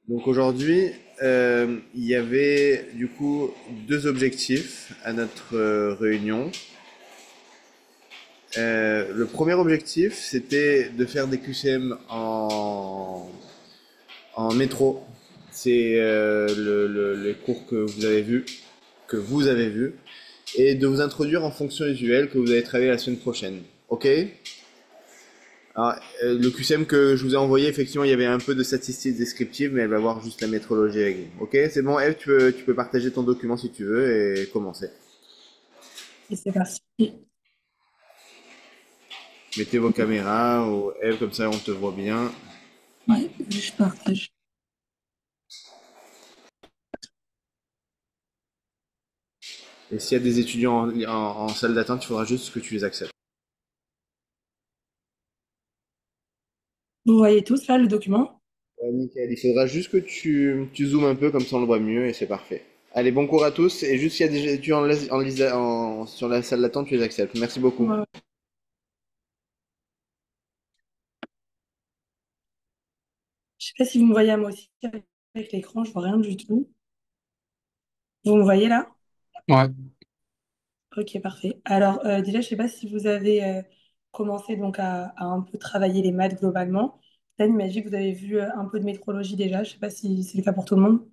Donc aujourd'hui, il y avait du coup deux objectifs à notre réunion. Le premier objectif, c'était de faire des QCM en métro. C'est les cours que vous avez vus, et de vous introduire en fonction usuelle que vous allez travailler la semaine prochaine. Ok? Alors, le QCM que je vous ai envoyé, effectivement, il y avait un peu de statistiques descriptives, mais elle va voir juste la métrologie avec vous. Ok, c'est bon, Eve, tu peux partager ton document si tu veux et commencer. Et c'est parti. Mettez vos caméras, ou Eve, comme ça on te voit bien. Ouais, je partage. Et s'il y a des étudiants en salle d'attente, il faudra juste que tu les acceptes. Vous voyez tous là le document? Ouais, nickel. Il faudra juste que tu zoomes un peu, comme ça on le voit mieux et c'est parfait. Allez, bon cours à tous. Et juste s'il y a des étudiants sur la salle d'attente, tu les acceptes. Merci beaucoup. Ouais. Je sais pas si vous me voyez à moi aussi avec l'écran, je vois rien du tout. Vous me voyez là? Ouais, Ok, parfait. Alors déjà, je sais pas si vous avez commencé donc à un peu travailler les maths globalement. Dan, il m'a dit que vous avez vu un peu de métrologie déjà. Je sais pas si c'est le cas pour tout le monde.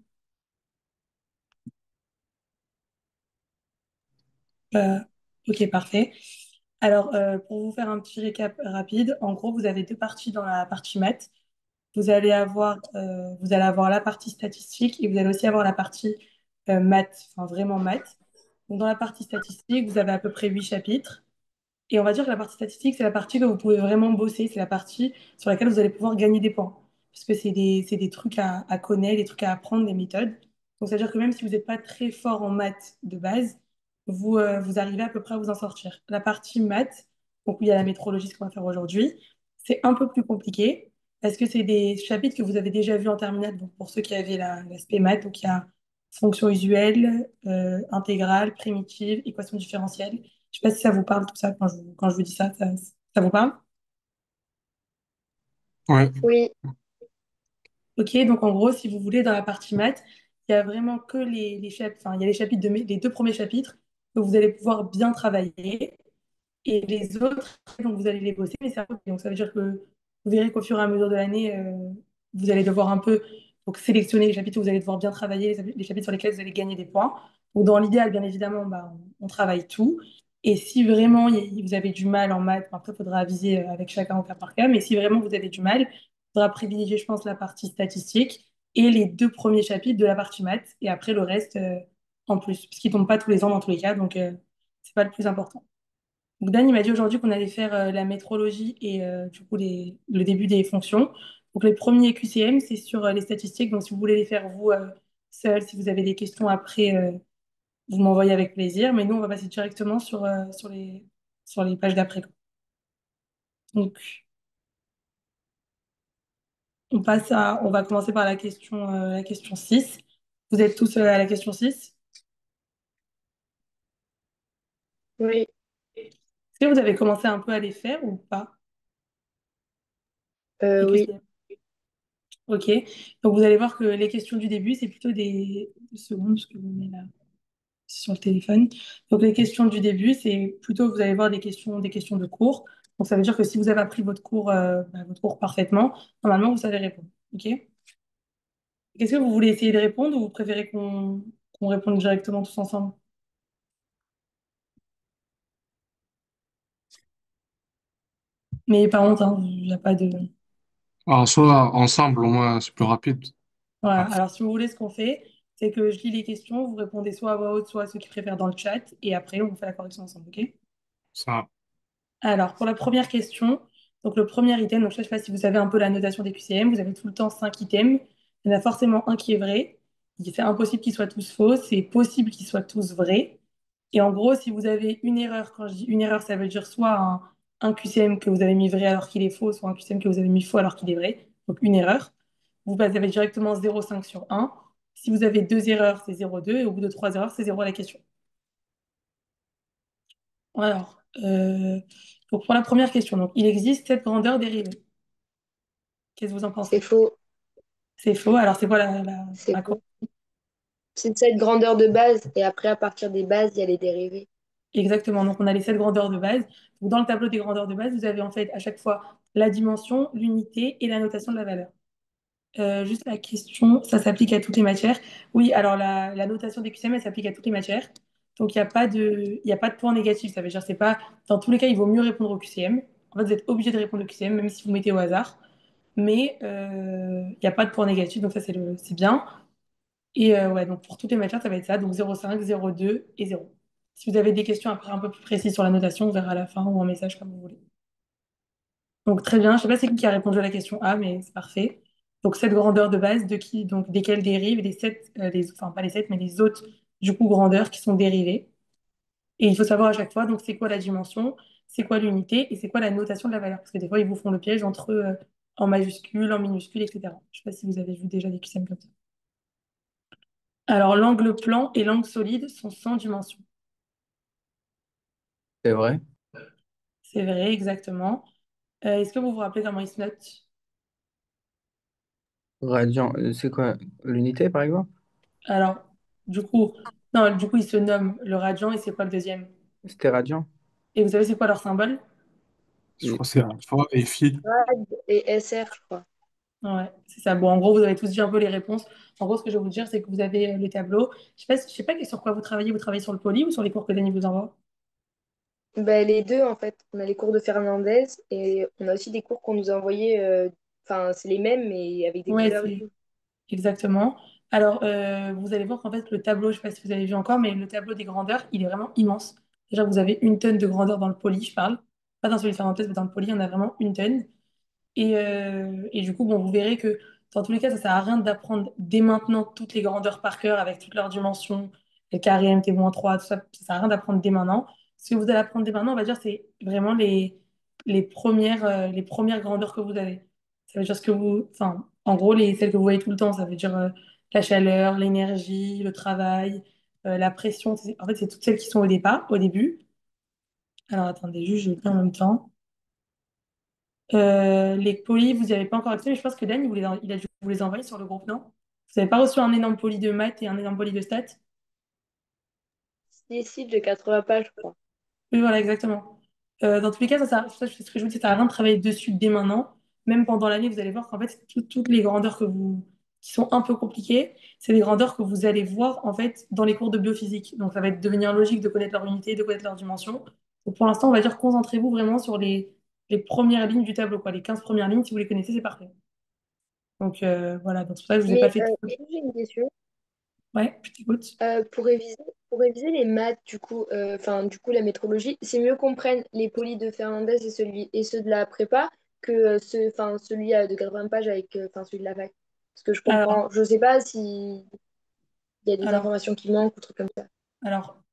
Euh, ok, parfait. Alors, pour vous faire un petit récap rapide, en gros, vous avez deux parties dans la partie maths. Vous allez avoir la partie statistique et vous allez aussi avoir la partie maths, enfin vraiment maths. Donc, dans la partie statistique, vous avez à peu près 8 chapitres. Et on va dire que la partie statistique, c'est la partie que vous pouvez vraiment bosser. C'est la partie sur laquelle vous allez pouvoir gagner des points. Puisque c'est des trucs à connaître, des trucs à apprendre, des méthodes. Donc, c'est-à-dire que même si vous n'êtes pas très fort en maths de base, vous arrivez à peu près à vous en sortir. La partie maths, donc où il y a la métrologie, ce qu'on va faire aujourd'hui, c'est un peu plus compliqué parce que c'est des chapitres que vous avez déjà vus en terminale. Donc, pour ceux qui avaient l'aspect maths, donc il y a fonction usuelle, intégrale, primitive, équation différentielle. Je sais pas si ça vous parle tout ça quand je vous dis ça, ça vous parle? ouais, Oui, Ok, donc en gros, si vous voulez, dans la partie maths, il y a vraiment que les chapitres, enfin, il y a les chapitres les deux premiers chapitres que vous allez pouvoir bien travailler. Et les autres, donc vous allez les bosser, mais c'est un peu. Donc ça veut dire que vous verrez qu'au fur et à mesure de l'année, vous allez devoir un peu donc, sélectionner les chapitres où vous allez devoir bien travailler, les chapitres sur lesquels vous allez gagner des points. Donc dans l'idéal, bien évidemment, bah, on travaille tout. Et si vraiment vous avez du mal en maths, bon, après, il faudra aviser avec chacun au cas par cas, mais si vraiment vous avez du mal, il faudra privilégier, je pense, la partie statistique et les deux premiers chapitres de la partie maths, et après le reste en plus, puisqu'ils ne tombent pas tous les ans dans tous les cas, donc c'est pas le plus important. Donc Dan, il m'a dit aujourd'hui qu'on allait faire la métrologie et du coup le début des fonctions. Donc les premiers QCM, c'est sur les statistiques. Donc si vous voulez les faire vous seul, si vous avez des questions après, vous m'envoyez avec plaisir. Mais nous, on va passer directement sur les pages d'après, quoi. Donc on va commencer par la question 6. Vous êtes tous à la question 6. oui, Est-ce que vous avez commencé un peu à les faire ou pas, les oui. QCM? Ok. Donc vous allez voir que les questions du début, c'est plutôt des 2 secondes, ce que vous mettez là sur le téléphone. Donc les questions du début, c'est plutôt, vous allez voir des questions de cours. Donc ça veut dire que si vous avez appris votre cours parfaitement, normalement vous savez répondre. Ok? Qu'est-ce que vous voulez essayer de répondre ou vous préférez qu'on réponde directement tous ensemble? Mais par contre, hein, il n'y a pas de. alors soit ensemble, au moins, c'est plus rapide. Voilà. Ouais, Alors si vous voulez, ce qu'on fait, c'est que je lis les questions, vous répondez soit à voix haute, soit à ceux qui préfèrent dans le chat, et après on fait la correction ensemble. Ok? ça, Alors, pour la première question, donc le premier item, donc je ne sais pas si vous savez un peu la notation des QCM, vous avez tout le temps 5 items. Il y en a forcément un qui est vrai. C'est impossible qu'ils soient tous faux, c'est possible qu'ils soient tous vrais. Et en gros, si vous avez une erreur, quand je dis une erreur, ça veut dire soit un QCM que vous avez mis vrai alors qu'il est faux, soit un QCM que vous avez mis faux alors qu'il est vrai. Donc une erreur. Vous avez directement 0,5 sur 1. Si vous avez deux erreurs, c'est 0,2. Et au bout de trois erreurs, c'est 0 la question. Alors, donc pour la première question, donc, il existe 7 grandeurs dérivées. Qu'est-ce que vous en C'est pensez? faux. C'est faux. Alors, c'est quoi C'est la faux. C'est cette grandeur de base et après, à partir des bases, il y a les dérivés. Exactement. Donc, on a les 7 grandeurs de base. Donc, dans le tableau des grandeurs de base, vous avez en fait à chaque fois la dimension, l'unité et la notation de la valeur. Juste la question, ça s'applique à toutes les matières. Oui, alors la notation des QCM, elle s'applique à toutes les matières. Donc, il y a pas de point négatif. Ça veut dire, c'est pas, dans tous les cas, il vaut mieux répondre au QCM. En fait, vous êtes obligé de répondre au QCM, même si vous mettez au hasard. Mais il n'y a pas de point négatif, donc ça, c'est bien. Et ouais, donc pour toutes les matières, ça va être ça. Donc 0,5, 0,2 et 0. Si vous avez des questions après un peu plus précises sur la notation, on verra à la fin ou en message comme vous voulez. Donc très bien. Je sais pas c'est qui a répondu à la question A, mais c'est parfait. Donc cette grandeur de base, de qui, donc desquelles dérivent les sept, enfin pas les sept, mais les autres du coup grandeurs qui sont dérivées. Et il faut savoir à chaque fois, donc c'est quoi la dimension, c'est quoi l'unité et c'est quoi la notation de la valeur. Parce que des fois, ils vous font le piège entre en majuscule, en minuscule, etc. Je sais pas si vous avez vu déjà des QCM comme ça. Alors l'angle plan et l'angle solide sont sans dimension. C'est vrai. C'est vrai, exactement. Est-ce que vous vous rappelez comment ils se notent? Radian, c'est quoi? L'unité, par exemple? Alors, du coup, non, du coup, ils se nomment le radian et c'est quoi le deuxième? C'était radian? Et vous savez, c'est quoi leur symbole? Je crois que c'est alpha et phi. Rad et SR, je crois. Ouais, c'est ça. Bon, en gros, vous avez tous dit un peu les réponses. En gros, ce que je vais vous dire, c'est que vous avez les tableaux. Je sais pas sur quoi vous travaillez. Vous travaillez sur le poly ou sur les cours que Dany vous envoie? Ben, les deux, en fait. On a les cours de Fernandez et on a aussi des cours qu'on nous a envoyés. Enfin, c'est les mêmes, mais avec des Ouais, couleurs et c'est tout. exactement. Alors, vous allez voir qu'en fait, le tableau, je sais pas si vous avez vu encore, mais le tableau des grandeurs, il est vraiment immense. Déjà, vous avez une tonne de grandeur dans le poly, je parle. Pas dans celui de Fernandez, mais dans le poly, on a vraiment une tonne. Et du coup, bon, vous verrez que dans tous les cas, ça sert à rien d'apprendre dès maintenant toutes les grandeurs par cœur avec toutes leurs dimensions, les carrés, mt-3, tout ça. Ça sert à rien d'apprendre dès maintenant. Ce que vous allez apprendre dès maintenant, on va dire, c'est vraiment les premières grandeurs que vous avez. Ça veut dire ce que vous, enfin, en gros, celles que vous voyez tout le temps. Ça veut dire la chaleur, l'énergie, le travail, la pression. En fait, c'est toutes celles qui sont au départ, au début. Alors, attendez, juste, je le dis en même temps. Les polis, vous n'y avez pas encore accès, mais je pense que Dan, il a dû vous les envoyer sur le groupe, non? Vous n'avez pas reçu un énorme poli de maths et un énorme poli de stats? Des sites de 80 pages, je crois. Oui, voilà, exactement. Dans tous les cas, c'est ce que je vous dis, ça sert à rien de travailler dessus dès maintenant. Même pendant l'année, vous allez voir qu'en fait, toutes les grandeurs qui sont un peu compliquées, c'est des grandeurs que vous allez voir en fait dans les cours de biophysique. Donc, ça va devenir logique de connaître leur unité, de connaître leurs dimensions. Donc, pour l'instant, on va dire concentrez-vous vraiment sur les premières lignes du tableau, quoi. Les 15 premières lignes, si vous les connaissez, c'est parfait. Donc voilà, donc c'est pour ça que je vous ai pas Mais fait tout. j'ai une question. Ouais, je t'écoute. Pour réviser les maths, du coup, enfin, du coup, la métrologie, c'est mieux qu'on prenne les polis de Fernandez et ceux de la prépa que celui de 80 pages avec celui de la fac. Parce que je Alors, comprends, je sais pas s'il y a des alors, informations qui manquent ou trucs comme ça.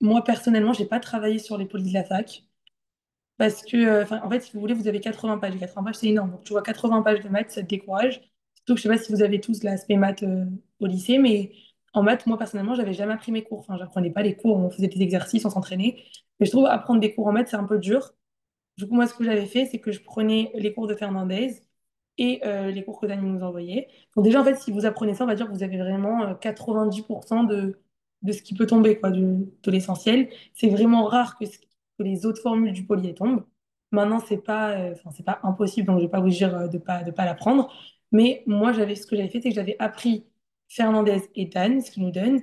moi personnellement, j'ai pas travaillé sur les polis de la fac parce que, en fait, si vous voulez, vous avez 80 pages. Et 80 pages, c'est énorme. Donc, tu vois 80 pages de maths, ça te décourage. Surtout que je sais pas si vous avez tous l'aspect maths au lycée, mais en maths, moi personnellement, j'avais jamais appris mes cours. Enfin, j'apprenais pas les cours, on faisait des exercices, on s'entraînait. Mais je trouve apprendre des cours en maths, c'est un peu dur. Du coup, moi, ce que j'avais fait, c'est que je prenais les cours de Fernandez et les cours que Dani nous envoyait. Donc déjà, en fait, si vous apprenez ça, on va dire que vous avez vraiment 90% de ce qui peut tomber, quoi, de l'essentiel. C'est vraiment rare que les autres formules du poly elles tombent. Maintenant, c'est pas impossible, donc je vais pas vous dire de pas l'apprendre. Mais moi, ce que j'avais fait, c'est que j'avais appris Fernandez et Dan, ce qu'ils nous donnent.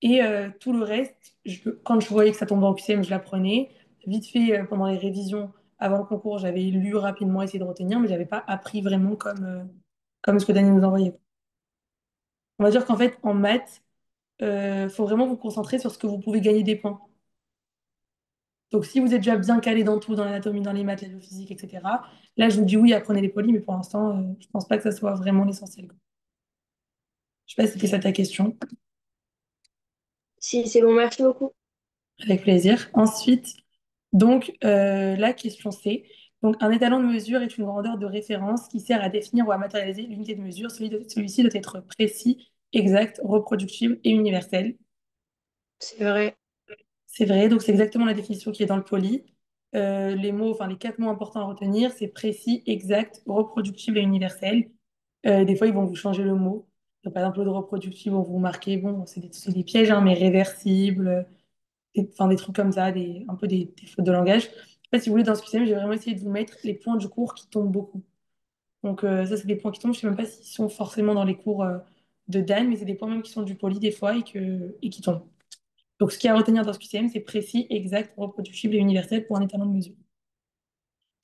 Et tout le reste, quand je voyais que ça tombait en QCM, je l'apprenais. Vite fait, pendant les révisions, avant le concours, j'avais lu rapidement, essayé de retenir, mais j'avais pas appris vraiment comme ce que Daniel nous envoyait. On va dire qu'en fait, en maths, faut vraiment vous concentrer sur ce que vous pouvez gagner des points. Donc, si vous êtes déjà bien calé dans tout, dans l'anatomie, dans les maths, la biophysique, etc., là, je vous dis oui, apprenez les polis, mais pour l'instant, je pense pas que ça soit vraiment l'essentiel, quoi. Je sais pas si c'était ça ta question. Si, c'est bon, merci beaucoup. Avec plaisir. Ensuite, donc, la question C. Donc, un étalon de mesure est une grandeur de référence qui sert à définir ou à matérialiser l'unité de mesure. Celui-ci doit être précis, exact, reproductible et universel. C'est vrai. C'est vrai, donc c'est exactement la définition qui est dans le poly. Les mots, enfin les quatre mots importants à retenir, c'est précis, exact, reproductible et universel. Des fois, ils vont vous changer le mot. Donc, par exemple, l'ordre reproductif, ils vont vous marquer, bon, c'est des pièges, hein, mais réversibles, enfin, des trucs comme ça, un peu des fautes de langage. En fait, si vous voulez, dans ce QCM, j'ai vraiment essayé de vous mettre les points du cours qui tombent beaucoup. Donc, ça, c'est des points qui tombent. Je sais même pas s'ils sont forcément dans les cours de Dan, mais c'est des points même qui sont du poli des fois et qui tombent. Donc, ce qu'il y a à retenir dans ce QCM, c'est précis, exact, reproductible et universel pour un étalon de mesure.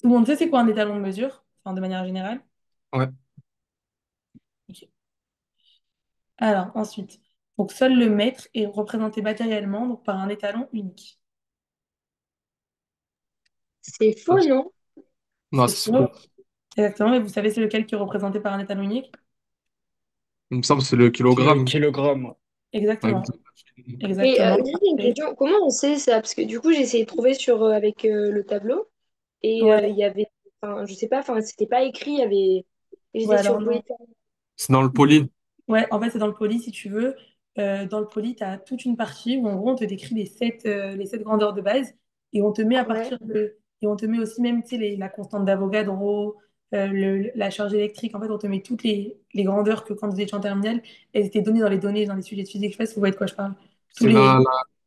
Tout le monde sait c'est quoi un étalon de mesure, enfin, de manière générale. Ouais. Ok. Alors, ensuite, donc seul le mètre est représenté matériellement donc, par un étalon unique. C'est faux, non? Non, C'est c'est faux. faux. Exactement. Et vous savez, c'est lequel qui est représenté par un étalon unique? Il me semble que c'est le C'est le kilogramme. kilogramme. Ouais. Ouais, Exactement. Mais Exactement. juste une Et- question, comment on sait ça? Parce que du coup, j'ai essayé de trouver avec le tableau et Ouais, il y avait, enfin, je sais pas, enfin, c'était pas écrit, il y avait, et ouais, j'étais alors sur non. Polytech. c'est dans le poli. Ouais, en fait, c'est dans le poly, si tu veux. Dans le poly, tu as toute une partie où, en gros, on te décrit les sept grandeurs de base et on te met à Ouais. partir de. Et on te met aussi même, tu sais, la constante d'Avogadro, la charge électrique. En fait, on te met toutes les grandeurs que quand vous étiez en terminale, elles étaient données dans les données, dans les sujets de physique. Je sais pas si vous voyez de quoi je parle. Tous C'est les.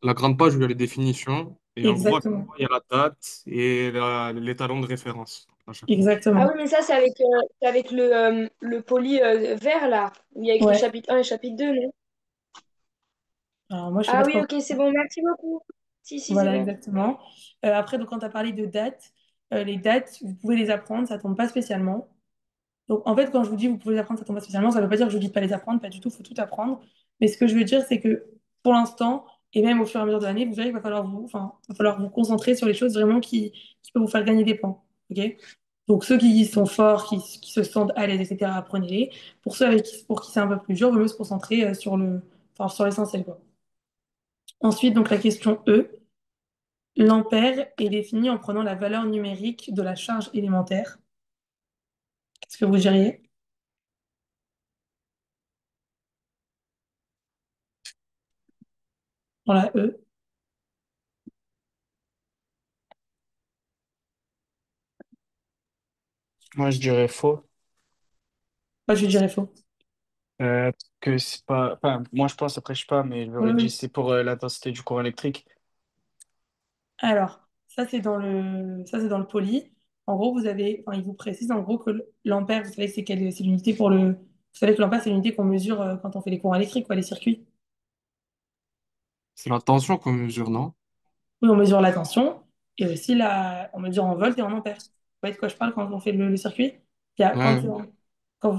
la grande page où il y a les définitions. Et en gros, à chaque Exactement. fois, il y a la date et les talons de référence à chaque fois. Ah oui, Exactement. mais ça, c'est avec le poly vert, là, où il y a écrit Ouais. chapitre 1 et chapitre 2, non? Alors, moi, je sais pas Ah de oui, quoi. ok, c'est bon, merci beaucoup. Si, si, c'est Voilà, bon. exactement. Après, donc, quand tu as parlé de dates, les dates, vous pouvez les apprendre, ça tombe pas spécialement. Donc, en fait, quand je vous dis vous pouvez les apprendre, ça tombe pas spécialement, ça ne veut pas dire que je vous dis de pas les apprendre, pas du tout, il faut tout apprendre. Mais ce que je veux dire, c'est que pour l'instant, et même au fur et à mesure de l'année, vous verrez qu'il va falloir vous concentrer sur les choses vraiment qui peuvent vous faire gagner des points. Ok. Donc, ceux qui sont forts, qui se sentent à l'aise, etc., apprenez-les. Pour ceux pour qui c'est un peu plus dur, il vaut mieux se concentrer sur l'essentiel, quoi. Ensuite, donc, la question E. L'ampère est défini en prenant la valeur numérique de la charge élémentaire. Qu'est-ce que vous diriez dans la E? Moi, je dirais faux. Moi, je dirais faux. Euh, que c'est pas. Enfin, moi, je pense, après, je sais pas, mais je Oui, l'aurais dit, oui. c'est pour l'intensité du courant électrique. Alors, ça c'est dans le poli. En gros, il vous précise en gros que l'ampère, vous savez, c'est l'unité vous savez que l'ampère, c'est l'unité qu'on mesure quand on fait les courants électriques, quoi, les circuits. C'est la tension qu'on mesure, non? Oui, on mesure la tension et aussi on mesure en volts et en ampères. Vous voyez de quoi je parle quand on fait le circuit? Il y a, Ouais, quand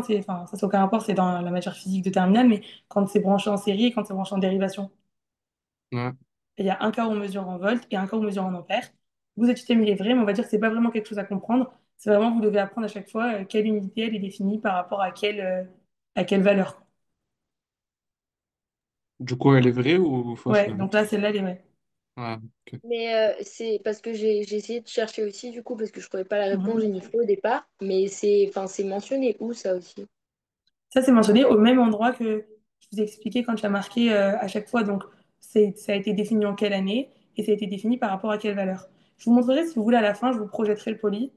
c'est, enfin, ça c'est aucun rapport, c'est dans la matière physique de terminale, mais quand c'est branché en série et quand c'est branché en dérivation. ouais, Il y a un cas où on mesure en volts et un cas où on mesure en ampères. Vous étudiez mais vrai, mais on va dire que c'est pas vraiment quelque chose à comprendre. C'est vraiment, vous devez apprendre à chaque fois quelle unité elle est définie par rapport à quelle valeur. du coup, elle est vraie ou fausse, Ouais, la donc lettre? là, celle-là, elle est vraie. Ouais, ok. Mais c'est parce que j'ai essayé de chercher aussi, du coup, parce que je trouvais pas la réponse, Mhm. j'ai mis faux au départ, mais enfin, c'est mentionné où, ça aussi? Ça, c'est mentionné au même endroit que je vous ai expliqué quand tu as marqué à chaque fois. Donc, ça a été défini en quelle année et ça a été défini par rapport à quelle valeur. Je vous montrerai, si vous voulez, à la fin, je vous projetterai le poly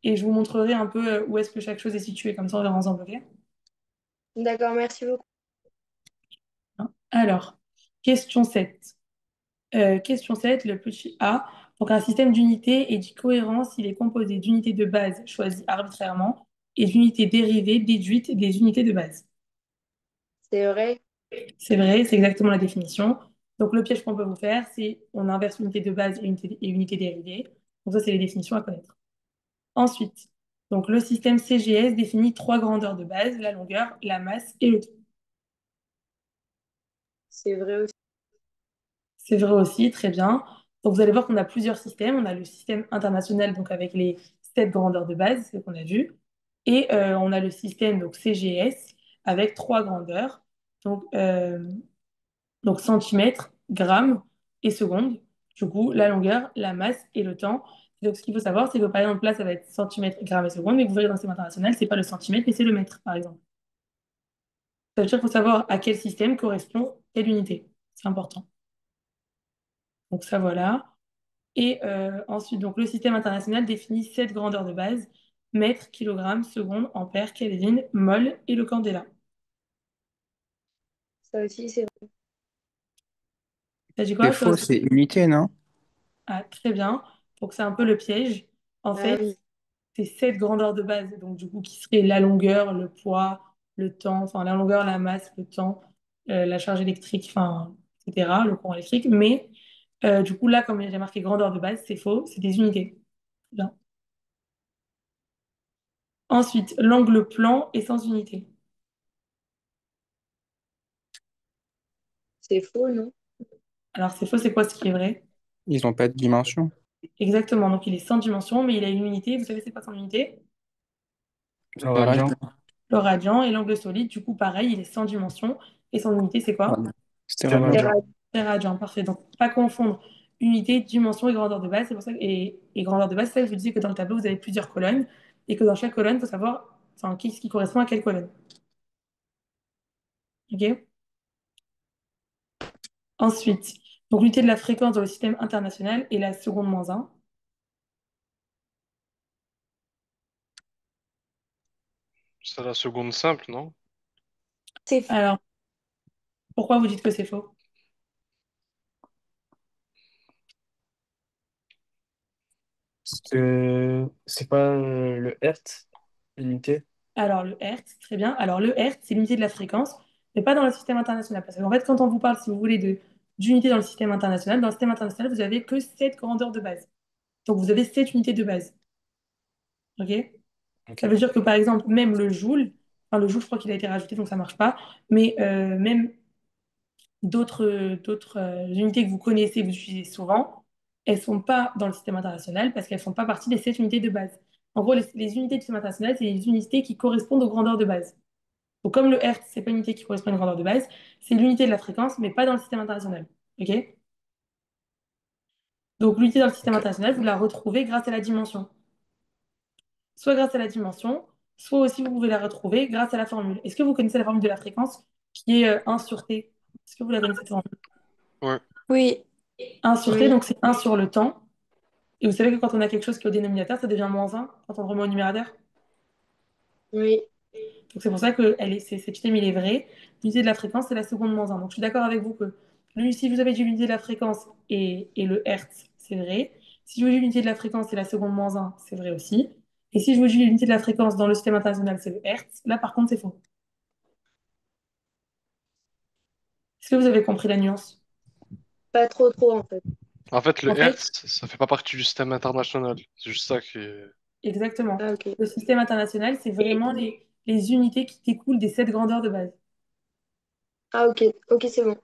et je vous montrerai un peu où est-ce que chaque chose est située. Comme ça, on verra ensemble, ok? D'accord, merci beaucoup. Hein. Alors, question 7. Question 7, le petit a. Donc, un système d'unités et de cohérence, il est composé d'unités de base choisies arbitrairement et d'unités dérivées déduites des unités de base. C'est vrai? C'est vrai, c'est exactement la définition. Donc, le piège qu'on peut vous faire, c'est on inverse l'unité de base et unité dérivée. Donc, ça, c'est les définitions à connaître. Ensuite, donc, le système CGS définit trois grandeurs de base, la longueur, la masse et le temps. C'est vrai aussi. C'est vrai aussi, très bien. Donc vous allez voir qu'on a plusieurs systèmes. On a le système international, donc avec les sept grandeurs de base, c'est ce qu'on a vu. Et on a le système donc CGS avec trois grandeurs, donc, centimètres, grammes et secondes. Du coup, la longueur, la masse et le temps. Donc ce qu'il faut savoir, c'est que par exemple là, ça va être centimètres, grammes et secondes, mais que vous verrez dans le système international, c'est pas le centimètre, mais c'est le mètre, par exemple. Ça veut dire qu'il faut savoir à quel système correspond quelle unité. C'est important. Donc ça, voilà. Et ensuite, donc, le système international définit sept grandeurs de base. mètre, kilogramme, seconde, ampère, Kelvin, mol et le candela. Ça aussi, c'est vrai. T'as dit C'est quoi? faux, c'est unité, non? Ah, très bien. Donc c'est un peu le piège. En Ah fait, oui. c'est cette grandeur de base. Donc du coup, qui serait la longueur, le poids, le temps, enfin la longueur, la masse, le temps, la charge électrique, enfin, etc., le courant électrique. Mais du coup, là, comme j'ai marqué grandeur de base, c'est faux, c'est des unités. Bien. Ensuite, l'angle plan est sans unité. C'est faux, non? Alors c'est faux, c'est quoi ce qui est vrai? Ils n'ont pas de dimension. Exactement. Donc il est sans dimension, mais il a une unité. Vous savez, c'est quoi son unité? Le C'est radian. radian. Le radian et l'angle solide. Du coup, pareil, il est sans dimension. Et son unité, c'est quoi? Pardon. C'était C'était radian. C'est radian. radian. C'est radian, parfait. Donc, pas confondre unité, dimension et grandeur de base. C'est pour ça et grandeur de base, c'est ça que je vous disais que dans le tableau, vous avez plusieurs colonnes et que dans chaque colonne, il faut savoir enfin, ce qui correspond à quelle colonne. OK? Ensuite, donc l'unité de la fréquence dans le système international est la seconde moins un. C'est la seconde simple, non? C'est faux. Alors, pourquoi vous dites que c'est faux? C'est pas le hertz, l'unité. Alors, le Hertz, très bien. Alors, le Hertz, c'est l'unité de la fréquence, mais pas dans le système international. Parce qu'en fait, quand on vous parle, si vous voulez, d'unité dans le système international, vous avez que 7 grandeurs de base. Donc, vous avez 7 unités de base. OK? Ça Ok. veut dire que, par exemple, même le joule, enfin, le joule, je crois qu'il a été rajouté, donc ça marche pas, mais même d'autres unités que vous connaissez, que vous utilisez souvent, elles sont pas dans le système international parce qu'elles font pas partie des 7 unités de base. En gros, les unités du système international, c'est les unités qui correspondent aux grandeurs de base. Donc, comme le Hertz, c'est pas une unité qui correspond à une grandeur de base, c'est l'unité de la fréquence, mais pas dans le système international. OK? Donc, l'unité dans le système Ok. international, vous la retrouvez grâce à la dimension. Soit grâce à la dimension, soit aussi vous pouvez la retrouver grâce à la formule. Est-ce que vous connaissez la formule de la fréquence qui est 1 sur T? Est-ce que vous la connaissez cette formule? Ouais. Oui, 1 sur T, oui, donc c'est 1 sur le temps. Et vous savez que quand on a quelque chose qui est au dénominateur, ça devient moins 1 quand on le remet au numérateur. oui. Donc c'est pour ça que cet item, il est vrai. L'unité de la fréquence, c'est la seconde moins un. Donc je suis d'accord avec vous que si vous avez dit l'unité de la fréquence et le hertz, c'est vrai. Si je vous dis l'unité de la fréquence et la seconde moins un, c'est vrai aussi. Et si je vous dis l'unité de la fréquence dans le système international, c'est le hertz, là par contre, c'est faux. Est-ce que vous avez compris la nuance? Pas trop trop en fait. En fait, le En fait, Hertz, ça fait pas partie du système international. C'est juste ça qui est... exactement. Ah ok. Le système international, c'est Et- vraiment les unités qui découlent des 7 grandeurs de base. Ah ok, ok c'est bon.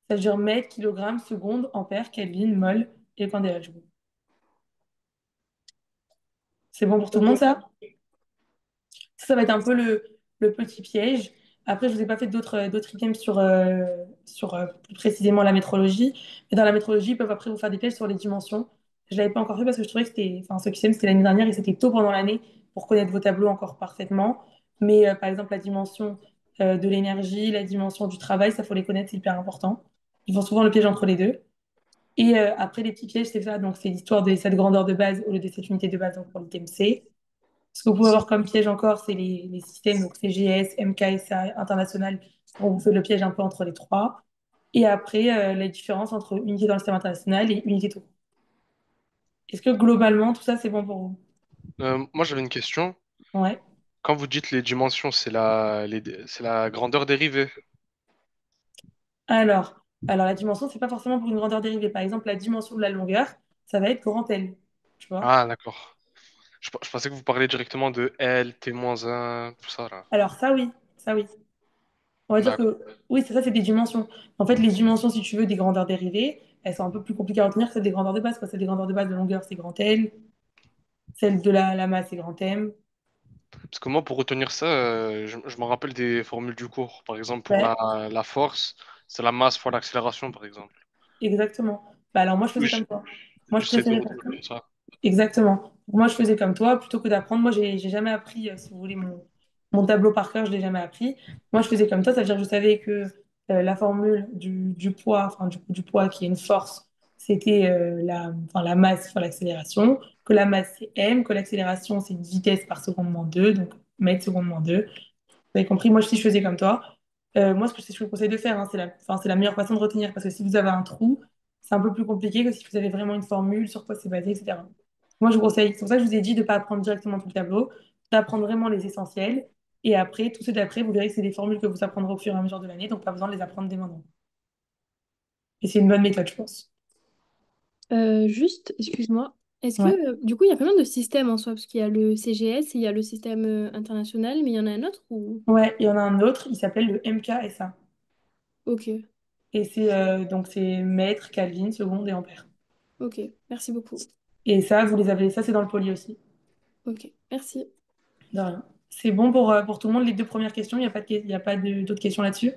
Ça veut dire mètre, kilogramme, seconde, ampère, Kelvin, mol et candela, du coup. C'est bon pour tout le monde, Ok. ça? Ça va être un peu le petit piège. Après, je vous ai pas fait d'autres items sur plus précisément la métrologie. Mais dans la métrologie, ils peuvent après vous faire des pièges sur les dimensions. Je l'avais pas encore fait parce que je trouvais que c'était, enfin, ce item, c'était l'année dernière et c'était tôt pendant l'année pour connaître vos tableaux encore parfaitement. Mais par exemple, la dimension de l'énergie, la dimension du travail, ça faut les connaître, c'est hyper important. Ils font souvent le piège entre les deux. Et après, les petits pièges, c'est ça. Donc, c'est l'histoire de cette grandeur de base au lieu de cette unité de base, donc pour l'item C. Ce que vous pouvez avoir comme piège encore, c'est les systèmes, donc CGS, MKSA, international. On vous fait le piège un peu entre les trois. Et après, la différence entre unité dans le système international et unité tout court. Est-ce que globalement, tout ça, c'est bon pour vous? Moi, j'avais une question. Ouais. Quand vous dites les dimensions, c'est la grandeur dérivée. Alors, la dimension, c'est pas forcément pour une grandeur dérivée. Par exemple, la dimension de la longueur, ça va être grand L. Tu vois? Ah, d'accord. Je pensais que vous parliez directement de L, T-1, tout ça, là. Alors, ça, oui. Ça, oui. On va dire D'accord. que oui, c'est ça, c'est des dimensions. En fait, les dimensions, si tu veux, des grandeurs dérivées, elles sont un peu plus compliquées à retenir que celles des grandeurs de base. Parce que des grandeurs de base de longueur, c'est grand L. Celle de la masse, c'est grand M. Parce que moi, pour retenir ça, je me rappelle des formules du cours. Par exemple, pour Ouais, la force, c'est la masse fois l'accélération, par exemple. exactement. Bah, alors, moi, je Oui, faisais comme toi. Moi, je j'essaie de préférais faire retenir ça. exactement. Donc, moi, je faisais comme toi, plutôt que d'apprendre. Moi, j'ai jamais appris, si vous voulez, mon tableau par cœur, je l'ai jamais appris. Moi, je faisais comme toi, c'est-à-dire que je savais que la formule du poids, enfin, du poids qui est une force, c'était enfin, la masse sur l'accélération, que la masse c'est m, que l'accélération c'est une vitesse par seconde moins 2, donc mètre seconde moins 2. Vous avez compris, moi si je faisais comme toi, moi ce que je vous conseille de faire, hein, enfin, c'est la meilleure façon de retenir, parce que si vous avez un trou, c'est un peu plus compliqué que si vous avez vraiment une formule sur quoi c'est basé, etc. Moi je vous conseille, c'est pour ça que je vous ai dit de ne pas apprendre directement tout le tableau, d'apprendre vraiment les essentiels, et après, tout ce d'après, vous verrez que c'est des formules que vous apprendrez au fur et à mesure de l'année, donc pas besoin de les apprendre dès maintenant. Et c'est une bonne méthode, je pense. Juste, excuse-moi, est-ce que Ouais. du coup il y a combien de systèmes en soi? Parce qu'il y a le CGS, il y a le système international, mais il y en a un autre ou... Ouais, il y en a un autre, il s'appelle le MKSA. Ok, Et donc c'est mètre, Kelvin, seconde et ampère. ok, merci beaucoup. Et ça, vous les avez, ça c'est dans le poly aussi. Ok, merci. De rien. C'est bon pour tout le monde, les deux premières questions, il n'y a pas il y a pas d'autres questions là-dessus?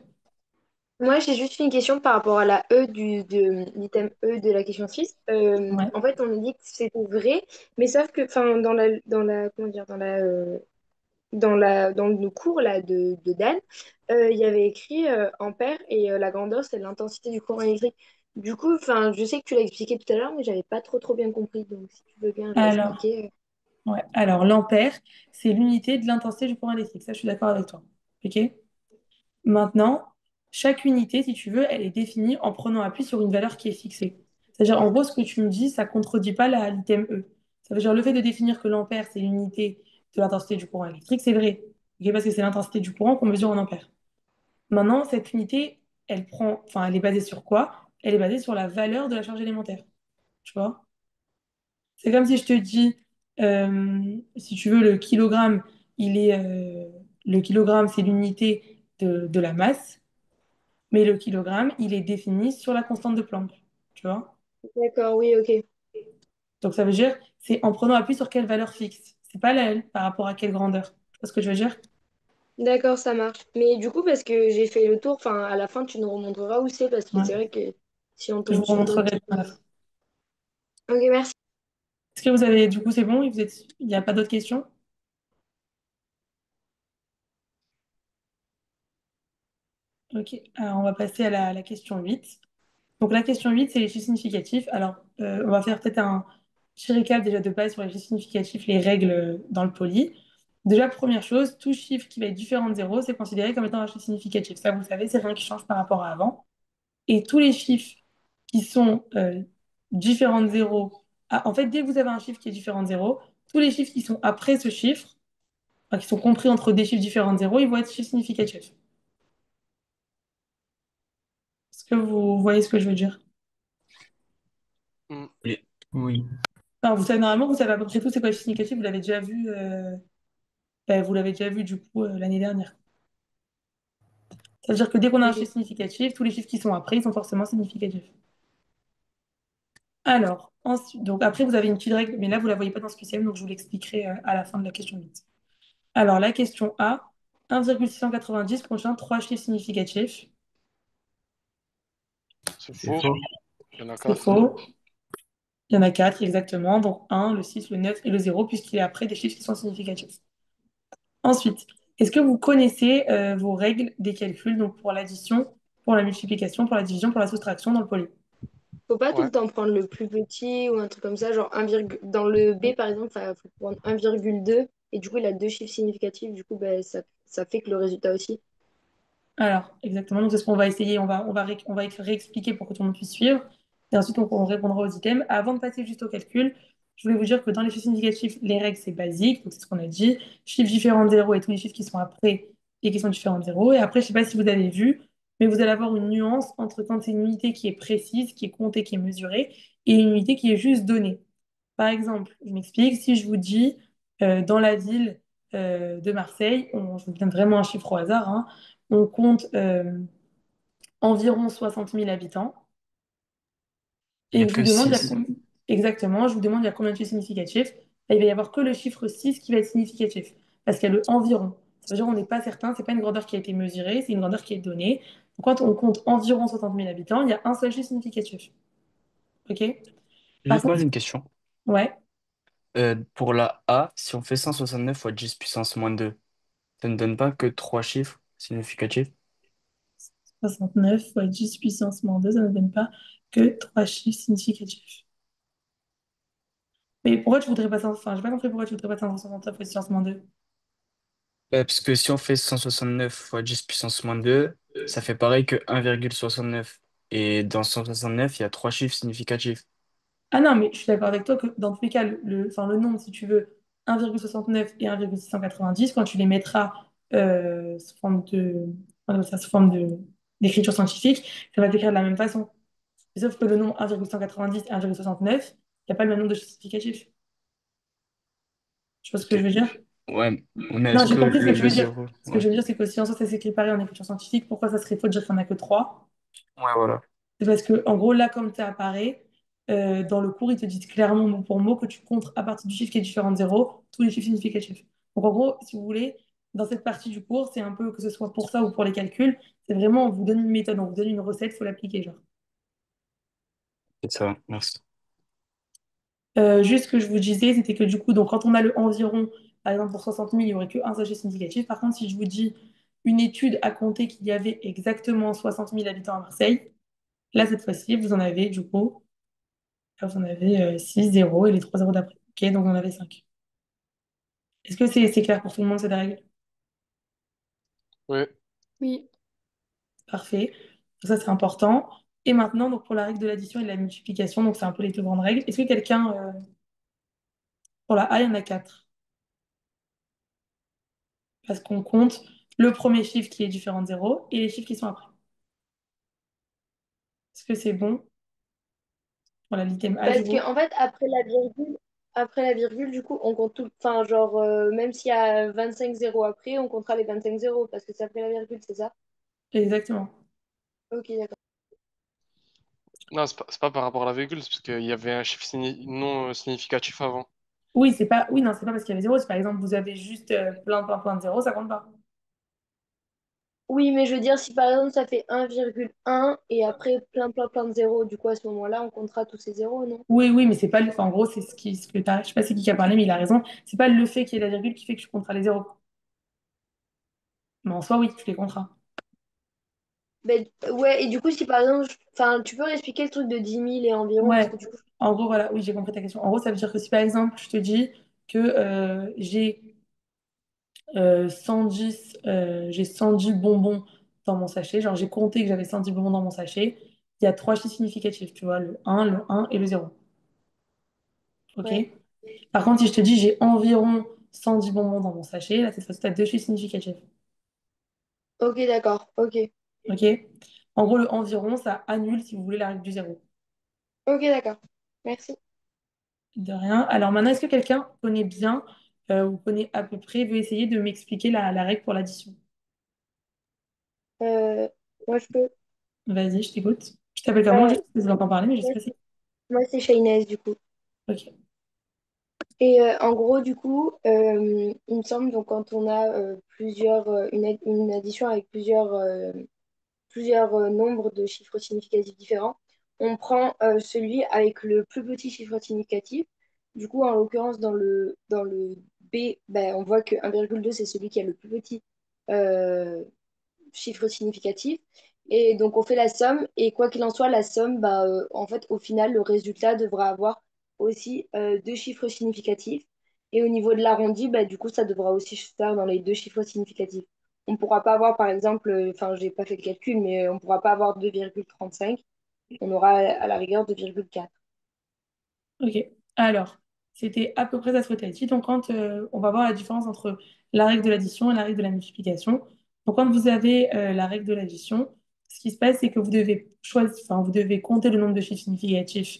Moi, j'ai juste une question par rapport à la E de l'item E de la question 6. Ouais. En fait, on a dit que c'était vrai, mais sauf que, enfin, comment dire, dans le cours là, de Dan, il y avait écrit ampère et la grandeur, c'est l'intensité du courant électrique. Du coup, enfin, je sais que tu l'as expliqué tout à l'heure, mais j'avais pas trop bien compris. Donc, si tu veux bien Alors, réexpliquer. ouais. Alors l'ampère, c'est l'unité de l'intensité du courant électrique. Ça, je suis d'accord avec toi. OK? Maintenant, chaque unité, si tu veux, elle est définie en prenant appui sur une valeur qui est fixée. C'est-à-dire, en gros, ce que tu me dis, ça ne contredit pas l'item E. Ça veut dire le fait de définir que l'ampère, c'est l'unité de l'intensité du courant électrique, c'est vrai. Ok, parce que c'est l'intensité du courant qu'on mesure en ampères. Maintenant, cette unité, enfin, elle est basée sur quoi? Elle est basée sur la valeur de la charge élémentaire. Tu vois? C'est comme si je te dis, si tu veux, le kilogramme, c'est l'unité de la masse. Mais le kilogramme, il est défini sur la constante de Planck. Tu vois? D'accord, oui, ok. Donc ça veut dire, c'est en prenant appui sur quelle valeur fixe. C'est pas la L par rapport à quelle grandeur. Tu vois ce que je veux dire? D'accord, ça marche. Mais du coup, parce que j'ai fait le tour, enfin, à la fin, tu nous remontreras où c'est, parce que c'est Ouais. vrai que si on Je vous tombe sur d'autres. remontrerai à la fin. Ok, merci. Est-ce que vous avez, du coup, c'est bon? Il n'y a pas d'autres questions? Ok. Alors, on va passer à la question 8. Donc, la question 8, c'est les chiffres significatifs. Alors, on va faire peut-être un petit récap déjà de base sur les chiffres significatifs, les règles dans le poly. Déjà, première chose, tout chiffre qui va être différent de zéro, c'est considéré comme étant un chiffre significatif. Ça, vous le savez, c'est rien qui change par rapport à avant. Et tous les chiffres qui sont différents de zéro, en fait, dès que vous avez un chiffre qui est différent de zéro, tous les chiffres qui sont après ce chiffre, enfin, qui sont compris entre des chiffres différents de zéro, ils vont être chiffres significatifs. Est-ce que vous voyez ce que je veux dire? Hmm. Oui. Oui. Enfin, vous savez, normalement, vous savez à peu près tout c'est quoi les chiffres significatifs, vous l'avez déjà vu, vous l'avez déjà vu du coup l'année dernière. Ça veut dire que dès qu'on a un chiffre significatif, tous les chiffres qui sont après, ils sont forcément significatifs. Alors, ensuite, donc après, vous avez une petite règle, mais là, vous ne la voyez pas dans ce QCM, donc je vous l'expliquerai à la fin de la question 8. Alors, la question A, 1,690 contient trois chiffres significatifs. C'est C'est faux. faux. Il y en a C'est quatre. faux. Il y en a quatre exactement, donc 1, le 6, le 9 et le 0, puisqu'il est après des chiffres qui sont significatifs. Ensuite, est-ce que vous connaissez vos règles des calculs, donc pour l'addition, pour la multiplication, pour la division, pour la soustraction dans le poly? Faut pas tout Ouais. le temps prendre le plus petit ou un truc comme ça, genre dans le B par exemple, il faut prendre 1,2 et du coup il a deux chiffres significatifs, du coup ben, ça fait que le résultat aussi. Alors, exactement, donc c'est ce qu'on va essayer, on va réexpliquer pour que tout le monde puisse suivre, et ensuite on répondra aux items. Avant de passer juste au calcul, je voulais vous dire que dans les chiffres significatifs, les règles c'est basique, donc c'est ce qu'on a dit, chiffres différents de 0 et tous les chiffres qui sont après et qui sont différents de 0. Et après, je sais pas si vous avez vu, mais vous allez avoir une nuance entre quand c'est une unité qui est précise, qui est comptée, qui est mesurée, et une unité qui est juste donnée. Par exemple, je m'explique, si je vous dis dans la ville de Marseille, je vous donne vraiment un chiffre au hasard, hein, on compte environ 60 000 habitants, Il n'y et a que je vous que demande, 6. exactement, je vous demande il y a combien de chiffres significatifs, et il va y avoir que le chiffre 6 qui va être significatif, parce qu'il y a le environ. Ça veut dire qu'on n'est pas certain, c'est pas une grandeur qui a été mesurée, c'est une grandeur qui est donnée. Donc, quand on compte environ 60 000 habitants, il y a un seul chiffre significatif. OK? Par Juste moi, contre, j'ai une question. ouais, Pour la A, si on fait 169 fois 10 puissance moins 2, ça ne donne pas que trois chiffres significatifs? 69 fois 10 puissance moins 2, ça ne donne pas. que trois chiffres significatifs. Mais pourquoi tu voudrais pas 500? Enfin, j'ai pas compris pourquoi tu voudrais pas 569 fois 10 puissance moins 2. Parce que si on fait 169 fois 10 puissance moins 2, ça fait pareil que 1,69. Et dans 169, il y a trois chiffres significatifs. Ah non, mais je suis d'accord avec toi que dans tous les cas, enfin, le nombre, si tu veux, 1,69 et 1,690, quand tu les mettras sous forme on appelle ça, sous forme d'écriture scientifique, ça va t'écrire de la même façon. Sauf que le nombre 1,190 et 1,69, il n'y a pas le même nombre de chiffres significatifs. Tu vois ce que je Ok. veux dire? Ouais, mais Non, est-ce j'ai que compris ce que tu le veux dire. zéro... Ce que Ouais, je veux dire, c'est que si en soi ça s'écrit pareil en écriture scientifique, pourquoi ça serait faux de dire qu'il n'y en a que 3? ouais, voilà. C'est parce que, en gros, là, comme ça apparaît, dans le cours, ils te disent clairement, mot pour mot, que tu comptes à partir du chiffre qui est différent de zéro, tous les chiffres significatifs. Donc, en gros, si vous voulez, dans cette partie du cours, c'est un peu que ce soit pour ça ou pour les calculs, c'est vraiment, on vous donne une méthode, on vous donne une recette, il faut l'appliquer, genre. C'est ça, merci. Juste ce que je vous disais, c'était que du coup, donc, quand on a le environ, par exemple, pour 60 000, il n'y aurait qu'un seul chiffre significatif. Par contre, si je vous dis une étude a compté qu'il y avait exactement 60 000 habitants à Marseille, là, cette fois-ci, vous en avez, du coup, là, vous en avez 6 zéros et les 3 zéros d'après. Ok, donc on en avait 5. Est-ce que c'est clair pour tout le monde, cette règle? Ouais. Oui. Parfait. Donc ça, c'est important. Et maintenant, donc, pour la règle de l'addition et de la multiplication, donc c'est un peu les deux grandes règles. Est-ce que quelqu'un, pour la A, il y en a 4? Parce qu'on compte le premier chiffre qui est différent de 0 et les chiffres qui sont après. Est-ce que c'est bon pour la l'item A, du Parce que coup? en fait, après la virgule, du coup, on compte tout. Enfin, genre, même s'il y a 25 zéros après, on comptera les 25 zéros parce que c'est après la virgule, c'est ça? Exactement. Ok, d'accord. Non, c'est pas par rapport à la virgule, c'est parce qu'il y avait un chiffre non significatif avant. Oui, c'est pas, oui, non, c'est pas parce qu'il y avait 0. Si par exemple, vous avez juste plein de 0, ça compte pas. Oui, mais je veux dire, si par exemple ça fait 1,1 et après plein de zéros, du coup, à ce moment-là, on comptera tous ces zéros, non? Oui, oui, mais c'est pas, enfin, en gros, c'est ce que t'as, je sais pas c'est qui a parlé, mais il a raison. C'est pas le fait qu'il y ait la virgule qui fait que tu compteras les 0. Mais en soi, oui, tu les compteras. Ben, ouais, et du coup, si par exemple, enfin, tu peux réexpliquer le truc de 10 000 et environ, parce Ouais, que du coup, en gros, voilà, oui, j'ai compris ta question. En gros, ça veut dire que si par exemple, je te dis que j'ai 110 bonbons dans mon sachet, genre j'ai compté que j'avais 110 bonbons dans mon sachet, il y a trois chiffres significatifs, tu vois, le un et le zéro. OK? ouais. Par contre, si je te dis j'ai environ 110 bonbons dans mon sachet, là, cette fois-ci, tu as deux chiffres significatifs. Ok, d'accord, ok. OK? En gros, le environ, ça annule, si vous voulez, la règle du zéro. Ok, d'accord. Merci. De rien. Alors maintenant, est-ce que quelqu'un connaît bien ou connaît à peu près, veut essayer de m'expliquer la règle pour l'addition? Euh, moi, je peux. Vas-y, je t'écoute. Je t'appelle comment? Euh, Juste, je entends parler, mais je sais moi, pas si. moi, c'est Shaynez, du coup. Ok. Et en gros, du coup, il me semble, donc quand on a une addition avec plusieurs nombres de chiffres significatifs différents, on prend celui avec le plus petit chiffre significatif. Du coup, en l'occurrence, dans le B, ben, on voit que 1,2, c'est celui qui a le plus petit euh, chiffre significatif. Et donc, on fait la somme. Et quoi qu'il en soit, la somme, bah, en fait, au final, le résultat devra avoir aussi deux chiffres significatifs. Et au niveau de l'arrondi, bah, du coup, ça devra aussi se faire dans les deux chiffres significatifs. On ne pourra pas avoir, par exemple, enfin, j'ai pas fait le calcul, mais on ne pourra pas avoir 2,35. On aura à la rigueur 2,4. Ok. Alors, c'était à peu près ça ce que tu as dit. Donc, quand on va voir la différence entre la règle de l'addition et la règle de la multiplication. Donc, quand vous avez la règle de l'addition, ce qui se passe, c'est que vous devez choisir, enfin, vous devez compter le nombre de chiffres significatifs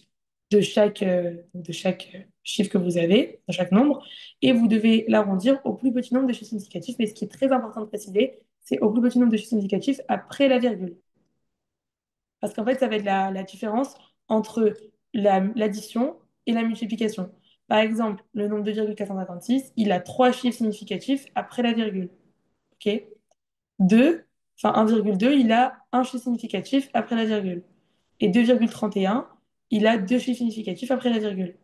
de chaque chiffre que vous avez, de chaque nombre, et vous devez l'arrondir au plus petit nombre de chiffres significatifs. Mais ce qui est très important de préciser, c'est au plus petit nombre de chiffres significatifs après la virgule. Parce qu'en fait, ça va être la différence entre l'addition et la multiplication. Par exemple, le nombre de 2,456, il a trois chiffres significatifs après la virgule. OK? 2, enfin 1,2, il a un chiffre significatif après la virgule. Et 2,31, il a deux chiffres significatifs après la virgule.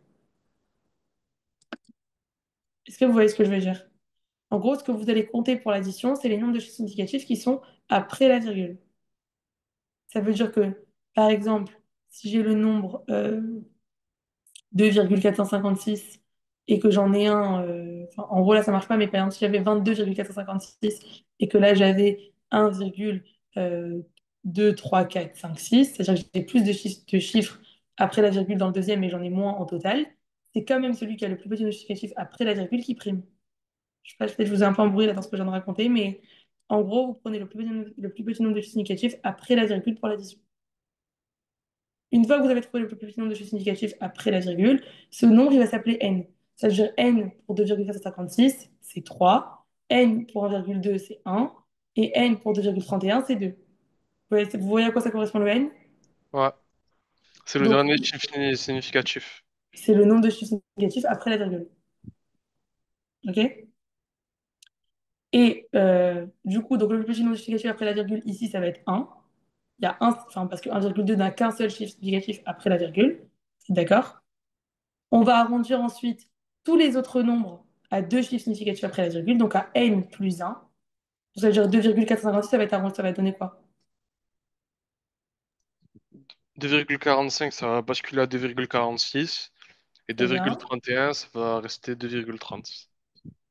Est-ce que vous voyez ce que je veux dire? En gros, ce que vous allez compter pour l'addition, c'est les nombres de chiffres significatifs qui sont après la virgule. Ça veut dire que, par exemple, si j'ai le nombre 2,456 et que j'en ai un, enfin, en gros là ça marche pas, mais par exemple si j'avais 22,456 et que là j'avais 1,2, 3, 4, 5, 6, c'est-à-dire que j'ai plus de chiffres après la virgule dans le deuxième et j'en ai moins en total, c'est quand même celui qui a le plus petit nombre significatif après la virgule qui prime. Je sais pas, peut-être je vous ai un peu embrouillé là dans ce que je viens de raconter, mais en gros, vous prenez le plus petit nombre de chiffres significatifs après la virgule pour l'addition. Une fois que vous avez trouvé le plus petit nombre de chiffres significatifs après la virgule, ce nombre, il va s'appeler n. Ça veut dire n pour 2,456, c'est 3. N pour 1,2, c'est 1. Et n pour 2,31, c'est 2. Vous voyez à quoi ça correspond le n? Ouais. C'est le Donc, dernier chiffre significatif. c'est le nombre de chiffres significatifs après la virgule. OK? Et du coup, donc le plus petit nombre de chiffres significatifs après la virgule, ici, ça va être 1. Il y a un, enfin, parce que 1,2 n'a qu'un seul chiffre significatif après la virgule. D'accord? On va arrondir ensuite tous les autres nombres à deux chiffres significatifs après la virgule, donc à n plus 1. Ça veut dire 2,456, ça va être arrondi, ça va donner quoi? 2,45, ça va basculer à 2,46. Et Très bien. 2,31, ça va rester 2,30.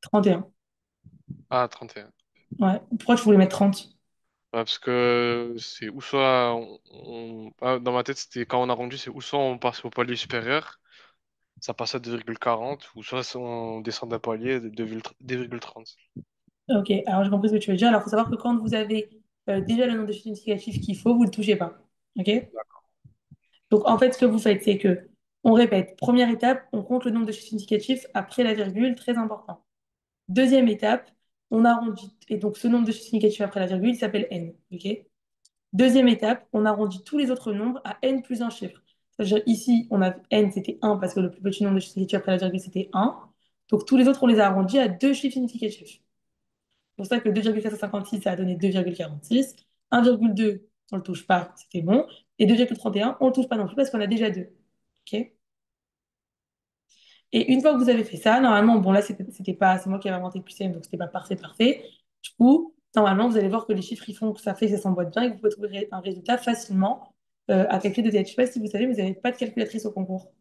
31. Ah, 31. Ouais. Pourquoi tu voulais mettre 30? Ouais, parce que c'est ou soit dans ma tête, c'était quand on a rendu, c'est ou soit on passe au palier supérieur, ça passe à 2,40, ou soit on descend d'un palier de 2,30. Ok, alors j'ai compris ce que tu veux dire. Alors, il faut savoir que quand vous avez déjà le nombre de chiffres significatifs qu'il faut, vous ne le touchez pas. Ok? Donc, en fait, ce que vous faites, c'est que on répète. Première étape, on compte le nombre de chiffres significatifs après la virgule, très important. Deuxième étape, on arrondit. Et donc, ce nombre de chiffres significatifs après la virgule, il s'appelle n. Ok? Deuxième étape, on arrondit tous les autres nombres à n plus un chiffre. C'est-à-dire ici, on a n, c'était 1 parce que le plus petit nombre de chiffres significatifs après la virgule, c'était 1. Donc tous les autres, on les a arrondis à deux chiffres significatifs. C'est pour ça que 2,456, ça a donné 2,46. 1,2, on ne le touche pas, c'était bon. Et 2,31, on ne le touche pas non plus parce qu'on a déjà deux. OK? Et une fois que vous avez fait ça, normalement, bon là, c'était pas, c'est moi qui avais inventé le QCM, donc c'était pas parfait, parfait. Du coup, normalement, vous allez voir que les chiffres, ils font que ça fait que ça s'emboîte bien et que vous pouvez trouver un résultat facilement à calculer de tête. Je sais pas si vous savez, vous n'avez pas de calculatrice au concours.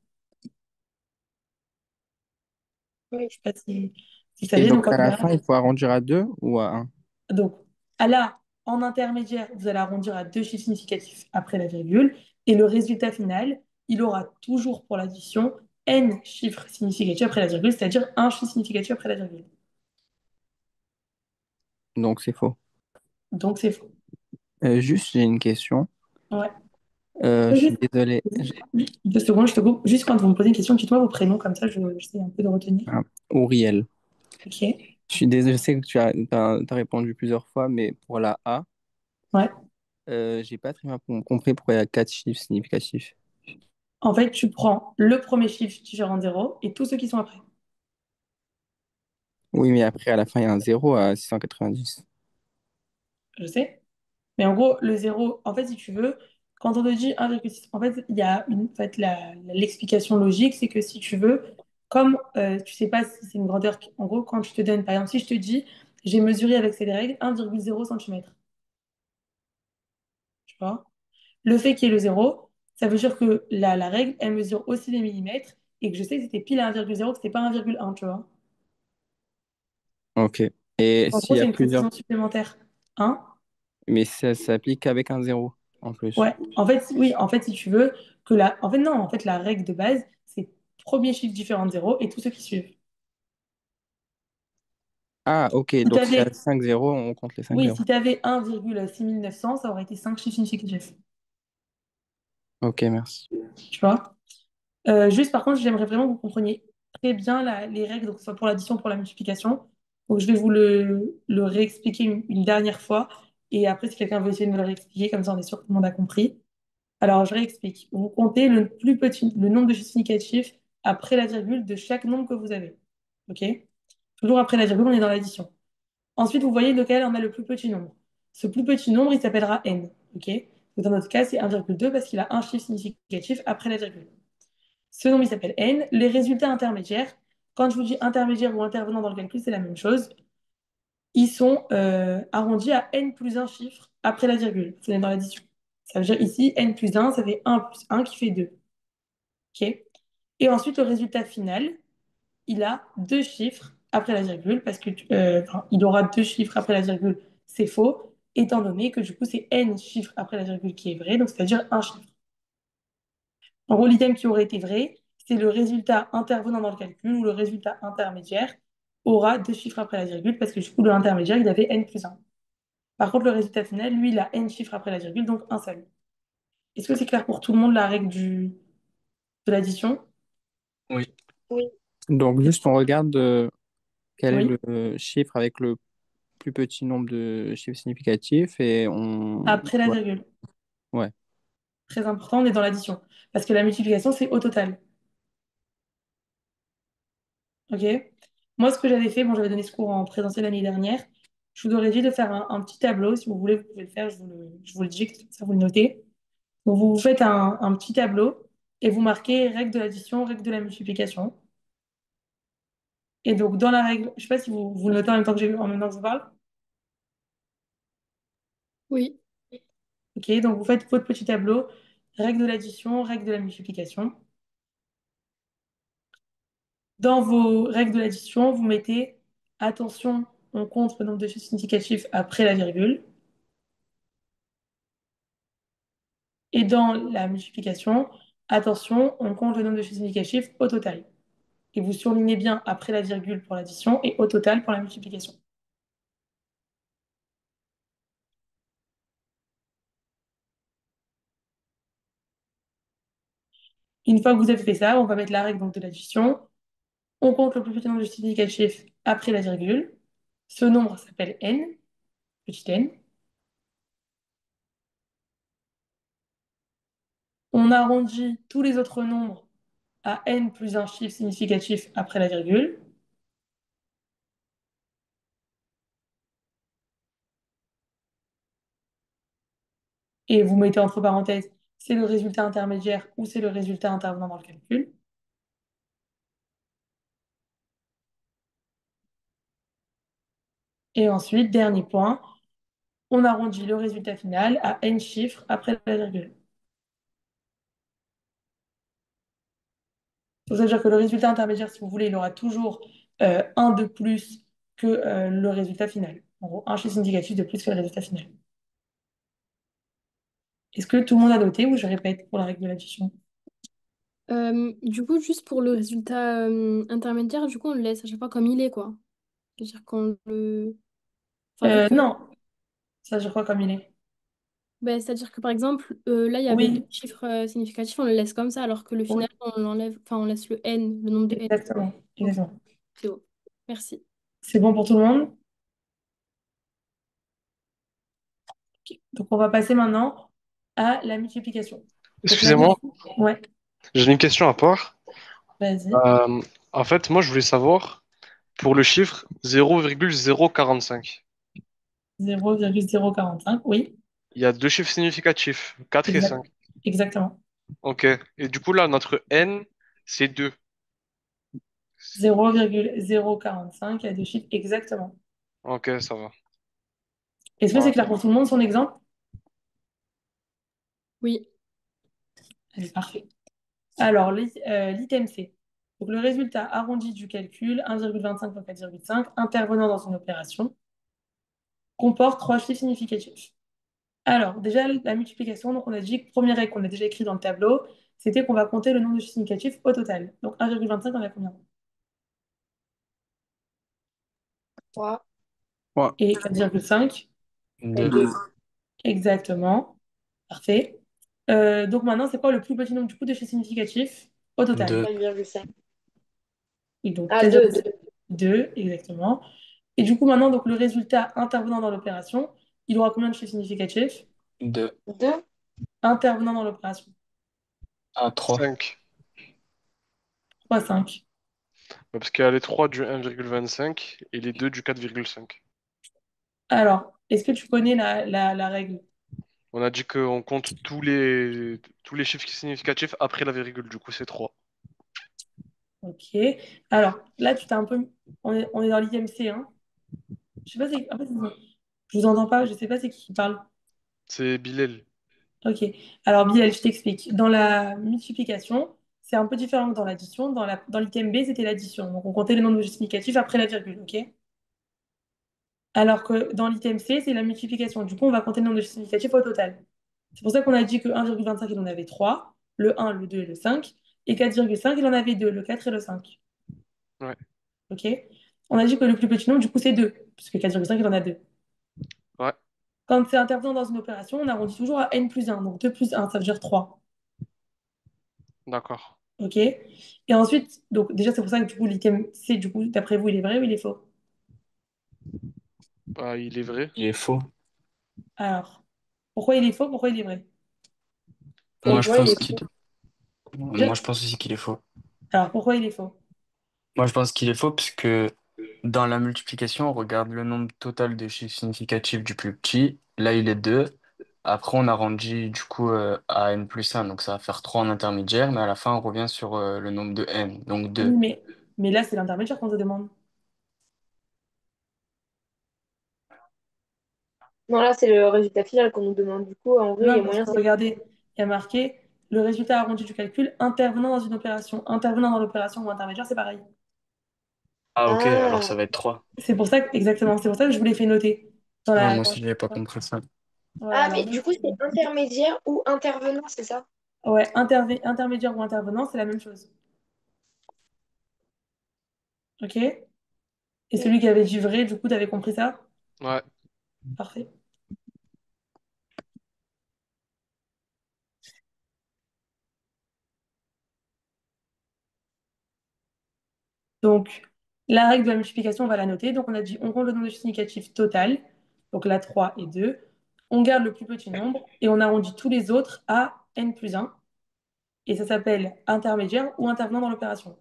Oui. Je sais pas si vous Et savez. donc, Donc, en à la général, fin, il faut arrondir à 2 ou à un? donc, là, en intermédiaire, vous allez arrondir à deux chiffres significatifs après la virgule. Et le résultat final, il aura toujours pour l'addition n chiffres significatifs après la virgule, c'est-à-dire un chiffre significatif après la virgule. Donc, c'est faux. Donc, c'est faux. Juste, j'ai une question. Ouais. Je suis Juste, désolé. juste 2 secondes, je te coupe. Juste quand vous me posez une question, dites-moi vos prénoms, comme ça, je sais un peu de retenir. Ah, Auriel. Ok. Je suis désolé, je sais que t'as répondu plusieurs fois, mais pour la A, Ouais. j'ai pas très bien compris pourquoi il y a quatre chiffres significatifs. En fait, tu prends le premier chiffre différent de 0 et tous ceux qui sont après. Oui, mais après, à la fin, il y a un zéro à 690. Je sais. Mais en gros, le zéro, en fait, si tu veux, quand on te dit 1,6, en fait, il y a en fait, l'explication logique, c'est que si tu veux, comme tu sais pas si c'est une grandeur, en gros, quand je te donne, par exemple, si je te dis, j'ai mesuré avec ces règles 1,0 cm, tu vois, le fait qu'il y ait le zéro, ça veut dire que la règle, elle mesure aussi les millimètres et que je sais que c'était pile à 1,0, que c'était pas 1,1, tu vois. Ok. Et En s'il gros, y c'est a une plusieurs, précision supplémentaire. Hein? mais ça s'applique qu'avec un zéro en plus. Ouais, en fait, oui, en fait, si tu veux, en fait, non, en fait, la règle de base, c'est premier chiffre différent de zéro et tous ceux qui suivent. Ah, ok. Si tu Donc, s'il y a avais, 5 zéros, on compte les 5 oui, zéros. si tu avais 1,6900, ça aurait été 5 chiffres significatifs. Ok, merci. Tu vois? Juste, par contre, j'aimerais vraiment que vous compreniez très bien les règles, donc que ce soit pour l'addition, pour la multiplication. Donc, je vais vous le réexpliquer une dernière fois. Et après, si quelqu'un veut essayer de me le réexpliquer, comme ça, on est sûr que tout le monde a compris. Alors, je réexplique. Vous comptez le plus petit, le nombre de chiffres significatifs après la virgule de chaque nombre que vous avez. OK? Toujours après la virgule, on est dans l'addition. Ensuite, vous voyez lequel en a le plus petit nombre. Ce plus petit nombre, il s'appellera n. OK? Donc, dans notre cas, c'est 1,2 parce qu'il a un chiffre significatif après la virgule. Ce nombre, il s'appelle n. Les résultats intermédiaires, quand je vous dis intermédiaire ou intervenant dans le calcul, c'est la même chose. Ils sont arrondis à n plus un chiffre après la virgule. C'est dans l'addition. Ça veut dire ici, n plus 1, ça fait 1 plus 1 qui fait 2. OK? Et ensuite, le résultat final, il a deux chiffres après la virgule, parce que enfin, il aura deux chiffres après la virgule, c'est faux, étant donné que du coup, c'est n chiffres après la virgule qui est vrai, donc c'est-à-dire un chiffre. En gros, l'item qui aurait été vrai, c'est le résultat intervenant dans le calcul ou le résultat intermédiaire aura deux chiffres après la virgule parce que du coup, le intermédiaire, il avait n plus 1. Par contre, le résultat final, lui, il a n chiffres après la virgule, donc un seul. Est-ce que c'est clair pour tout le monde la règle de l'addition? Oui. Oui. Donc, juste, on regarde quel est Oui. le chiffre avec le plus petit nombre de chiffres significatifs et on... Après la Ouais. virgule. Ouais. Très important, on est dans l'addition. Parce que la multiplication, c'est au total. OK? Moi, ce que j'avais fait, bon, j'avais donné ce cours en présentiel l'année dernière. Je vous aurais dit de faire un petit tableau. Si vous voulez, vous pouvez le faire. Je vous le dicte, comme ça vous le notez. Donc, vous faites un petit tableau et vous marquez règle de l'addition, règle de la multiplication. Et donc, dans la règle, je ne sais pas si vous le notez en même temps en même temps que je vous parle. Oui. OK? Donc, vous faites votre petit tableau, règle de l'addition, règle de la multiplication. Dans vos règles de l'addition, vous mettez attention, on compte le nombre de chiffres significatifs après la virgule. Et dans la multiplication, attention, on compte le nombre de chiffres significatifs au total. Et vous surlignez bien après la virgule pour l'addition et au total pour la multiplication. Une fois que vous avez fait ça, on va mettre la règle donc, de l'addition. On compte le plus petit nombre de chiffres significatifs après la virgule. Ce nombre s'appelle n, petit n. On arrondit tous les autres nombres à n plus un chiffre significatif après la virgule. Et vous mettez entre parenthèses, c'est le résultat intermédiaire ou c'est le résultat intervenant dans le calcul. Et ensuite, dernier point, on arrondit le résultat final à n chiffres après la virgule. Ça veut dire que le résultat intermédiaire, si vous voulez, il aura toujours un de plus que le résultat final. En gros, un chiffre significatif de plus que le résultat final. Est-ce que tout le monde a noté ou je répète pour la règle de l'addition? Du coup, juste pour le résultat intermédiaire, du coup, on le laisse à chaque fois comme il est, quoi. C'est-à-dire qu'on le... Enfin, vu que... Non, ça je crois comme il est. Ben, c'est-à-dire que, par exemple, là, il y avait deux Oui, chiffres significatifs, on le laisse comme ça, alors que le oui, final, on l'enlève... Enfin, on laisse le n, le nombre de n. exactement, Ok, exactement. c'est bon. Merci. C'est bon pour tout le monde? Ok. Donc on va passer maintenant à la multiplication. Donc la Excusez-moi, multiplication, ouais, j'ai une question à part. vas-y. Euh, En fait, moi, je voulais savoir, pour le chiffre 0,045, 0,045, oui, il y a deux chiffres significatifs, 4 et exact, 5. exactement. Ok. Et du coup, là, notre n, c'est 2. 0,045, il y a deux chiffres exactement. Ok, ça va. Est-ce que c'est Ouais. clair pour tout le monde son exemple? Oui. Allez, parfait. Alors, l'item C. Donc, le résultat arrondi du calcul, 1,25 fois 4,5, intervenant dans une opération, comporte trois chiffres significatifs. Alors, déjà, la multiplication, donc on a dit, première règle qu'on a déjà écrit dans le tableau, c'était qu'on va compter le nombre de chiffres significatifs au total. Donc, 1,25, on a combien? 3 Ouais. Et 4,5? et 2. 2. Exactement. Parfait. Donc maintenant, c'est quoi le plus petit nombre du coup de chiffres significatifs au total? 2. 4,5. Et donc Ah, 2. 4,2, exactement. Et du coup, maintenant, donc, le résultat intervenant dans l'opération, il aura combien de chiffres significatifs 2. 2. intervenant dans l'opération? À 3. 5. 3, 5. Parce qu'il y a les 3 du 1,25 et les 2 du 4,5. Alors, est-ce que tu connais la règle? On a dit qu'on compte tous les chiffres significatifs après la virgule. Du coup, c'est 3. Ok. Alors, là, tu t'es un peu. On est dans l'IMC, hein. Je sais pas, en fait, je vous entends pas, je sais pas c'est qui parle. C'est Bilal. Ok. Alors, Bilal, je t'explique. Dans la multiplication, c'est un peu différent que dans l'addition. Dans l'item B, c'était l'addition. Donc, on comptait le nombre justificatif après la virgule, ok? Alors que dans l'item C, c'est la multiplication. Du coup, on va compter le nombre de justificatifs au total. C'est pour ça qu'on a dit que 1,25, il en avait 3, le 1, le 2 et le 5. Et 4,5, il en avait 2, le 4 et le 5. Ouais. Ok? On a dit que le plus petit nombre, du coup, c'est 2, puisque 4,5, il en a 2. Ouais. Quand c'est intervenant dans une opération, on arrondit toujours à n plus 1. Donc 2 plus 1, ça veut dire 3. D'accord. Ok? Et ensuite, donc déjà, c'est pour ça que du coup, l'item C, du coup, d'après vous, il est vrai ou il est faux? Ah, il est vrai. Il est faux. Alors, pourquoi il est faux? Pourquoi il est vrai? Moi, je Moi, il pense est qu'il... faux. Moi, je pense aussi qu'il est faux. Alors, pourquoi il est faux? Moi, je pense qu'il est faux parce que dans la multiplication, on regarde le nombre total de chiffres significatifs du plus petit. Là, il est 2. Après, on arrondit du coup à n plus 1, donc ça va faire 3 en intermédiaire, mais à la fin, on revient sur le nombre de n, donc Oui, 2. mais là, c'est l'intermédiaire qu'on te demande. Non, là, c'est le résultat final qu'on nous demande. Du coup, en vrai, il y Non, a parce moyen, que c'est faux. regardez, il y a marqué le résultat arrondi du calcul intervenant dans une opération. Intervenant dans l'opération ou intermédiaire, c'est pareil. Ah, ok, alors Ah, ça va être 3. C'est pour ça que, exactement, c'est pour ça que je vous l'ai fait noter. Dans Ah, la, moi dans- aussi, je n'avais pas compris ça. Voilà, ah, alors mais du coup, c'est intermédiaire ou intervenant, c'est ça? ouais, intermédiaire ou intervenant, c'est la même chose. Ok? Et Oui. celui qui avait dit vrai, du coup, t'avais compris ça? Ouais. Parfait. Donc, la règle de la multiplication, on va la noter. Donc, on a dit, on compte le nombre de significatifs total. Donc, là, 3 et 2. On garde le plus petit nombre et on arrondit tous les autres à n plus 1. Et ça s'appelle intermédiaire ou intervenant dans l'opération.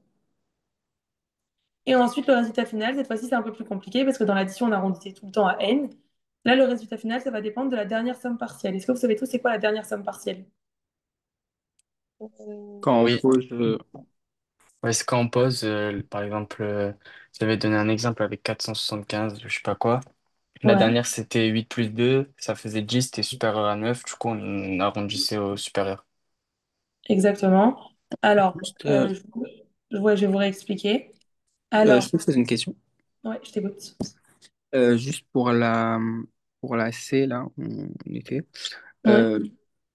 Et ensuite, le résultat final, cette fois-ci, c'est un peu plus compliqué parce que dans l'addition, on arrondissait tout le temps à n. Là, le résultat final, ça va dépendre de la dernière somme partielle. Est-ce que vous savez tous c'est quoi la dernière somme partielle? Quand on Oui, pose, ouais, c'est quand on pose, par exemple, j'avais donné un exemple avec 475, je sais pas quoi. La Ouais, dernière, c'était 8 plus 2, ça faisait 10, c'était supérieur à 9, du coup, on arrondissait au supérieur. exactement. Alors, juste, ouais, je vais vous réexpliquer. je Alors, peux te poser une question. ouais, je t'écoute. Juste pour la C, là, on était. Ouais,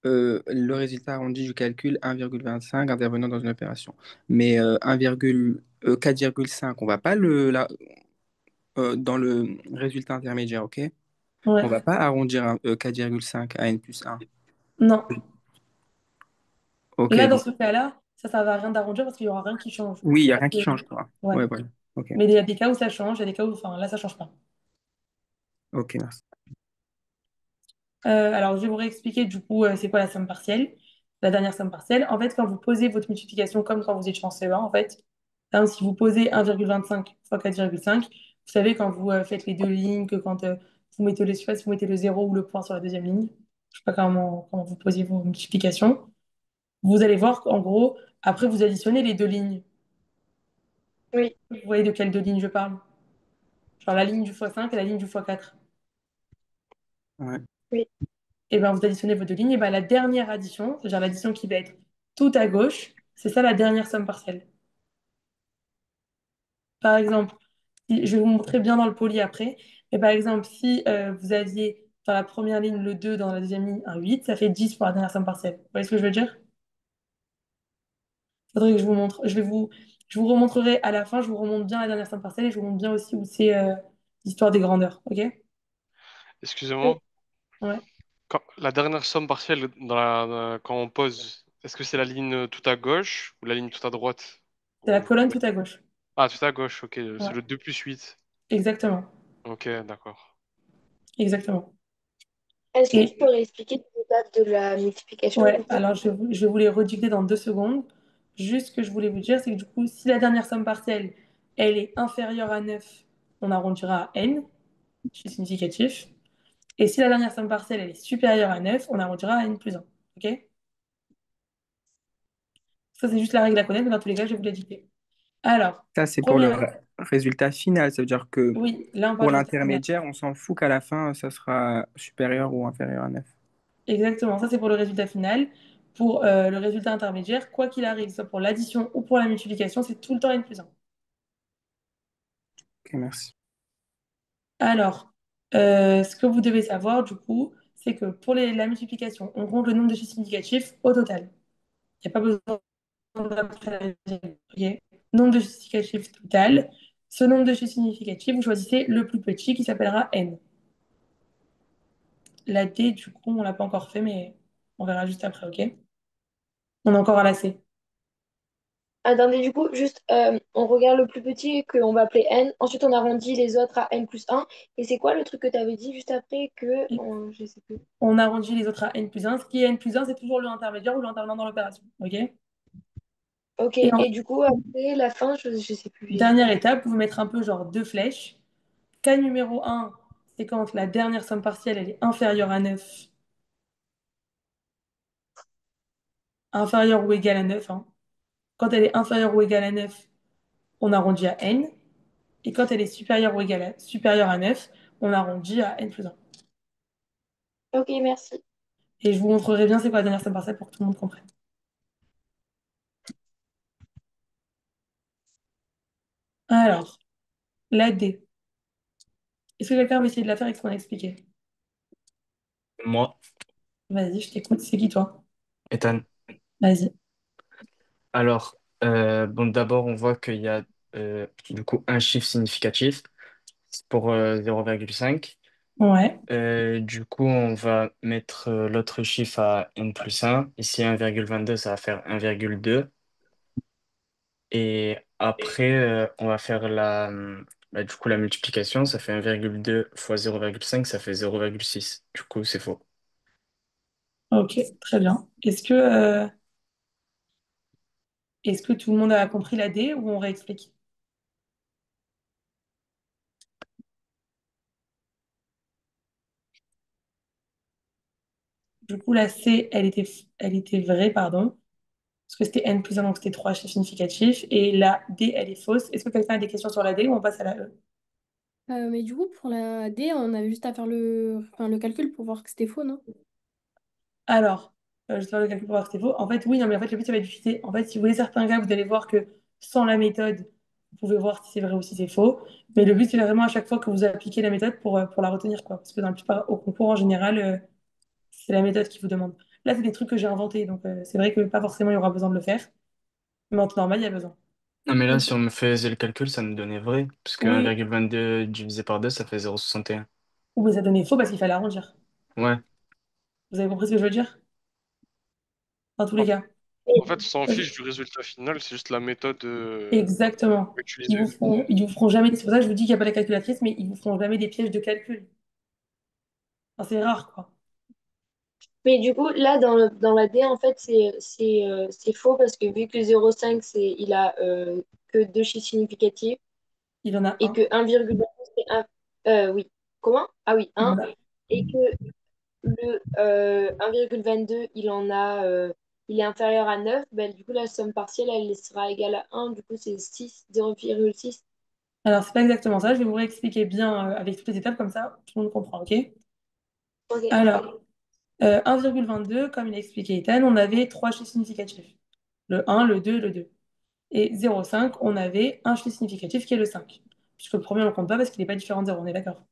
Euh, le résultat arrondi du calcul 1,25 intervenant dans une opération. Mais 4,5, on va pas dans le résultat intermédiaire, ok? On ouais. va pas arrondir 4,5 à n plus 1. Non. Ok, Là, dans donc ce cas-là, ça ne va rien d'arrondir parce qu'il n'y aura rien qui change. oui, il n'y a Parce rien qui que- change, quoi. Ouais. Ouais, voilà. Ok, Mais il y a des cas où ça change, il y a des cas où, enfin, là, ça change pas. ok, merci. Alors, je vais vous réexpliquer du coup, c'est quoi la somme partielle, la dernière somme partielle. En fait, quand vous posez votre multiplication comme quand vous étiez en CE1, en fait, par exemple, si vous posez 1,25 fois 4,5, vous savez, quand vous faites les deux lignes, que quand vous mettez je sais pas si vous mettez le zéro ou le point sur la deuxième ligne, je sais pas comment vous posez vos multiplications, vous allez voir qu'en gros, après, vous additionnez les deux lignes. Oui, Vous voyez de quelle deux lignes je parle? Genre la ligne du x5 et la ligne du x4. Ouais. oui. Et bien, vous additionnez vos deux lignes, et ben la dernière addition, c'est-à-dire l'addition qui va être tout à gauche, c'est ça la dernière somme partielle. Par exemple, je vais vous montrer bien dans le poli après, mais par exemple, si vous aviez dans la première ligne le 2, dans la deuxième ligne un 8, ça fait 10 pour la dernière somme partielle. Vous voyez ce que je veux dire? Faudrait que je vous montre. Je vous remontrerai à la fin, je vous remonte bien la dernière somme partielle et je vous montre bien aussi où c'est l'histoire des grandeurs. Ok? Excusez-moi. Oui. Ouais. La dernière somme partielle quand on pose, est-ce que c'est la ligne tout à gauche ou la ligne tout à droite? C'est la Ou- colonne tout à gauche. Ah, tout à gauche, ok. C'est Ouais. le 2 plus 8. Exactement. Ok, d'accord. Exactement. Est-ce que tu Et pourrais expliquer les étapes de la multiplication, du ouais, coup? alors je vais vous les redicter dans 2 secondes. Juste ce que je voulais vous dire, c'est que du coup, si la dernière somme partielle, elle est inférieure à 9, on arrondira à n, c'est significatif. Et si la dernière somme partielle, elle est supérieure à 9, on arrondira à n plus 1. OK? Ça, c'est juste la règle à connaître, mais dans tous les cas, je vais vous la dicter. Alors, Ça, c'est pour le première, résultat final. Ça veut dire que oui, là, on parle pour du résultat final. l'intermédiaire, on s'en fout qu'à la fin, ça sera supérieur ou inférieur à 9. Exactement, ça c'est pour le résultat final. Pour le résultat intermédiaire, quoi qu'il arrive, soit pour l'addition ou pour la multiplication, c'est tout le temps n plus 1. Ok, merci. Alors, ce que vous devez savoir, du coup, c'est que pour la multiplication, on compte le nombre de chiffres significatifs au total. Il n'y a pas besoin d'après la virgule, ok. Nombre de chiffres significatifs total. Ce nombre de chiffres significatifs, vous choisissez le plus petit qui s'appellera n. La d, du coup, on l'a pas encore fait, mais on verra juste après, ok? On est encore à la c. Attendez, du coup, juste, on regarde le plus petit qu'on va appeler n. Ensuite, on arrondit les autres à n plus 1. Et c'est quoi le truc que tu avais dit juste après je sais plus. On arrondit les autres à n plus 1. Ce qui est n plus 1, c'est toujours le intermédiaire ou l'intervenant dans l'opération, ok? Ok, Et en et du coup, après la fin, je sais plus. dernière étape, vous mettre un peu genre deux flèches. Cas numéro un, c'est quand la dernière somme partielle elle est inférieure à 9, inférieure ou égale à 9, hein. Quand elle est inférieure ou égale à 9, on arrondit à n. Et quand elle est supérieure à 9, on arrondit à n plus 1. Ok, merci. Et je vous montrerai bien c'est quoi la dernière somme partielle pour que tout le monde comprenne. Alors, la D. Est-ce que quelqu'un va essayer de la faire avec ce qu'on a expliqué? Moi, Vas-y, je t'écoute. C'est qui toi? Ethan. Vas-y. Alors, bon, d'abord, on voit qu'il y a du coup un chiffre significatif pour 0,5. Ouais. Du coup, on va mettre l'autre chiffre à n plus 1. Ici, 1,22, ça va faire 1,2. Et après, on va faire du coup, la multiplication. Ça fait 1,2 fois 0,5, ça fait 0,6. Du coup, c'est faux. Ok, très bien. Est-ce que tout le monde a compris la D ou on réexplique? Du coup, la C, elle était vraie, pardon, parce que c'était n plus 1, donc c'était trois chiffres significatifs. Et la D, elle est fausse. Est-ce que quelqu'un a des questions sur la D ou on passe à la E? Mais du coup, pour la D, on avait juste à faire le calcul pour voir que c'était faux, non? Alors, je vais faire le calcul pour voir que c'était faux. En fait, oui, non, mais en fait, le but, ça va être d'utiliser. En fait, si vous voulez certains cas, vous allez voir que sans la méthode, vous pouvez voir si c'est vrai ou si c'est faux. Mais le but, c'est vraiment à chaque fois que vous appliquez la méthode pour la retenir, quoi. Parce que dans la plupart, au concours, en général, c'est la méthode qui vous demande. Là, c'est des trucs que j'ai inventés, donc c'est vrai que pas forcément il y aura besoin de le faire. Mais en temps normal, il y a besoin. Non, mais là, Ok. si on me faisait le calcul, ça me donnait vrai. Parce que Oui, 1,22 divisé par 2, ça fait 0,61. ou mais ça donnait faux parce qu'il fallait arrondir. Ouais. Vous avez compris ce que je veux dire? Dans tous les En cas. en fait, on s'en fiche du résultat final, c'est juste la méthode Exactement. utilisée. Ils vous feront jamais, c'est pour ça que je vous dis qu'il n'y a pas la calculatrice, mais ils vous feront jamais des pièges de calcul. Enfin, c'est rare, quoi. Mais du coup, là, dans la D, en fait, c'est faux parce que vu que 0,5, il a que deux chiffres significatifs Il y en a et un. que 1,2, c'est un. Oui. Comment? Ah oui, Il y en 1. a. Et que le 1,22, il est inférieur à 9. Ben, du coup, la somme partielle, elle sera égale à 1. Du coup, c'est 6, 0,6. Alors, c'est pas exactement ça. Je vais vous réexpliquer bien avec toutes les étapes, comme ça, tout le monde comprend, ok? Ok. Alors, 1,22, comme il a expliqué Ethan, on avait trois chiffres significatifs. Le 1, le 2, le 2. Et 0,5, on avait un chiffre significatif qui est le 5. Puisque le premier, on ne le compte pas parce qu'il n'est pas différent de 0, on est d'accord?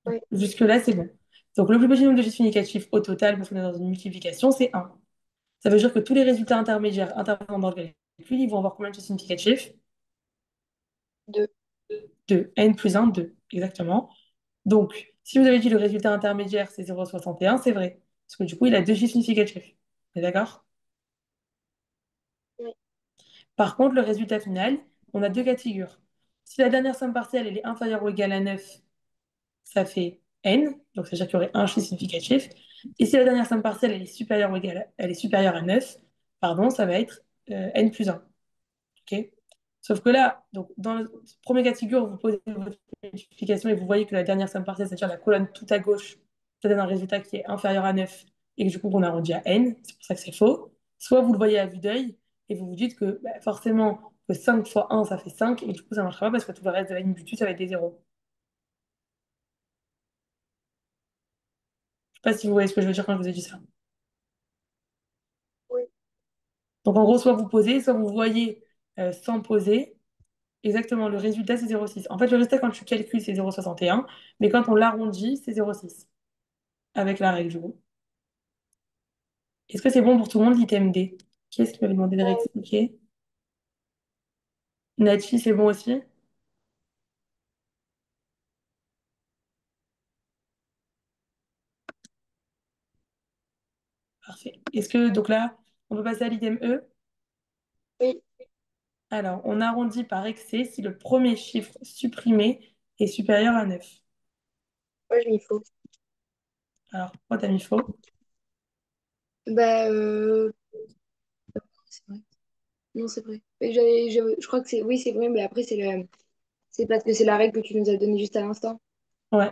Oui. Jusque-là, c'est bon. Donc, le plus petit nombre de chiffres significatifs au total, parce qu'on est dans une multiplication, c'est 1. Ça veut dire que tous les résultats intermédiaires intervenant dans le calcul, ils vont avoir combien de chiffres significatifs? 2. 2. N plus 1, 2. Exactement. Donc, si vous avez dit le résultat intermédiaire, c'est 0,61, c'est vrai. Parce que du coup, il a deux chiffres significatifs. On est d'accord? Oui. Par contre, le résultat final, on a deux cas de figure. Si la dernière somme partielle elle est inférieure ou égale à 9, ça fait n, donc c'est-à-dire qu'il y aurait un chiffre significatif. Et si la dernière somme partielle elle est supérieure ou égale elle est supérieure à 9, pardon, ça va être n plus 1. Ok. Sauf que là, donc, dans le premier cas de figure, vous posez votre multiplication et vous voyez que la dernière somme partielle, c'est-à-dire la colonne tout à gauche, ça donne un résultat qui est inférieur à 9 et que du coup, on arrondit à n. C'est pour ça que c'est faux. Soit vous le voyez à vue d'œil et vous vous dites que bah, forcément, que 5 fois 1, ça fait 5 et du coup, ça ne marchera pas parce que tout le reste de la ligne du dessus, ça va être des zéros. sais pas si vous voyez ce que je veux dire quand je vous ai dit ça. Oui. Donc en gros, soit vous posez, soit vous voyez sans poser. Exactement, le résultat c'est 0,6. En fait, le résultat quand tu calcules c'est 0,61, mais quand on l'arrondit, c'est 0,6 avec la règle du coup. Est-ce que c'est bon pour tout le monde l'item D? Qui est-ce qui m'avait demandé de réexpliquer? Nachi, c'est bon aussi? Parfait. Est-ce que, donc là, on peut passer à l'item E? Oui, Alors, on arrondit par excès si le premier chiffre supprimé est supérieur à 9. moi je m'y faut. Alors, pourquoi t'as mis faux? Bah, c'est vrai. Non, c'est vrai. Mais je crois que c'est. Oui, c'est vrai, mais après, c'est parce que c'est la règle que tu nous as donnée juste à l'instant. Ouais.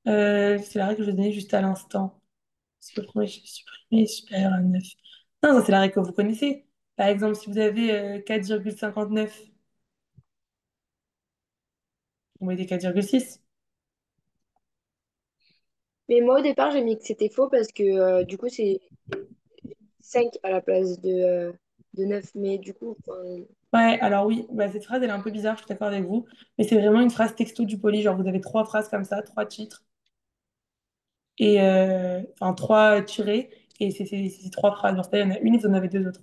C'est la règle que je vous ai donnée juste à l'instant. Si le premier chiffre supprimé est supérieur à 9. Non, ça c'est la règle que vous connaissez. Par exemple, si vous avez 4,59, vous mettez 4,6. Mais moi, au départ, j'ai mis que c'était faux parce que du coup, c'est 5 à la place de 9. Mais du coup, enfin, Ouais, alors oui, bah, cette phrase elle est un peu bizarre, je suis d'accord avec vous, mais c'est vraiment une phrase texto du poli, genre vous avez trois phrases comme ça, trois titres, et enfin trois tirés, et c'est trois phrases. Dans ce cas, il y en a une et vous en avez deux autres.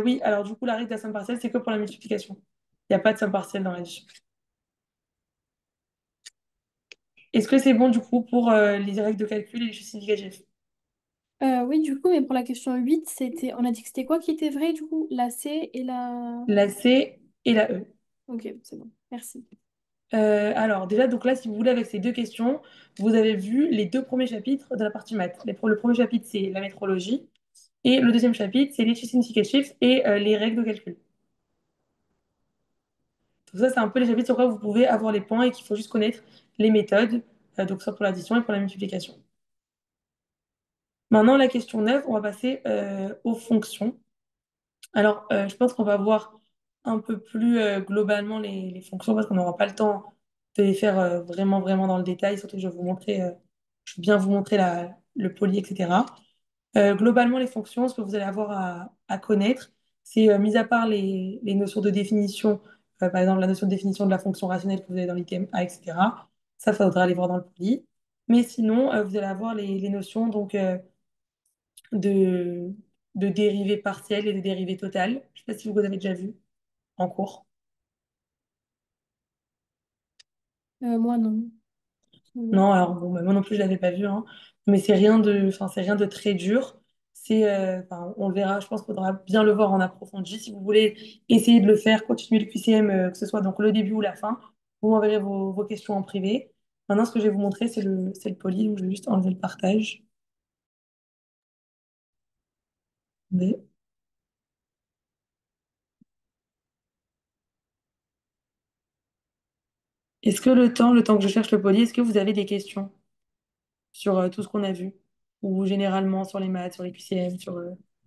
Oui, alors du coup, la règle de la somme partielle, c'est que pour la multiplication. Il n'y a pas de somme partielle dans l'addition. Est-ce que c'est bon du coup pour les règles de calcul et les chiffres significatifs? Oui, du coup, mais pour la question 8 c'était, on a dit que c'était quoi qui était vrai, du coup? La C et la... La C et la E. Ok, c'est bon, merci. Alors déjà, donc là, si vous voulez, avec ces deux questions, vous avez vu les deux premiers chapitres de la partie maths. Le premier chapitre, c'est la métrologie, et le deuxième chapitre, c'est les chiffres significatifs et les règles de calcul. Donc ça, c'est un peu les chapitres sur quoi vous pouvez avoir les points et qu'il faut juste connaître les méthodes, donc soit pour l'addition et pour la multiplication. Maintenant, la question 9, on va passer aux fonctions. Alors, je pense qu'on va voir un peu plus globalement les fonctions parce qu'on n'aura pas le temps de les faire vraiment, vraiment dans le détail. Surtout que je vais vous montrer, je vais bien vous montrer le poly, etc. Globalement, les fonctions, ce que vous allez avoir à connaître, c'est, mis à part les notions de définition, par exemple la notion de définition de la fonction rationnelle que vous avez dans l'item A, etc. Ça, faudra aller voir dans le poly. Mais sinon, vous allez avoir les notions donc, de, de dérivées partielles et de dérivées totales. Je ne sais pas si vous avez déjà vu en cours. Moi, non. Non. Non, alors bon, bah, moi non plus, je l'avais pas vu, hein. Mais enfin, c'est rien de très dur. Enfin, on le verra, je pense qu'il faudra bien le voir en approfondi. Si vous voulez essayer de le faire, continuer le QCM, que ce soit donc le début ou la fin, vous m'enverrez vos questions en privé. Maintenant, ce que je vais vous montrer, c'est le poly, donc je vais juste enlever le partage. Attendez. Est-ce que le temps que je cherche le poly, est-ce que vous avez des questions sur tout ce qu'on a vu? Ou généralement sur les maths, sur les QCM, sur...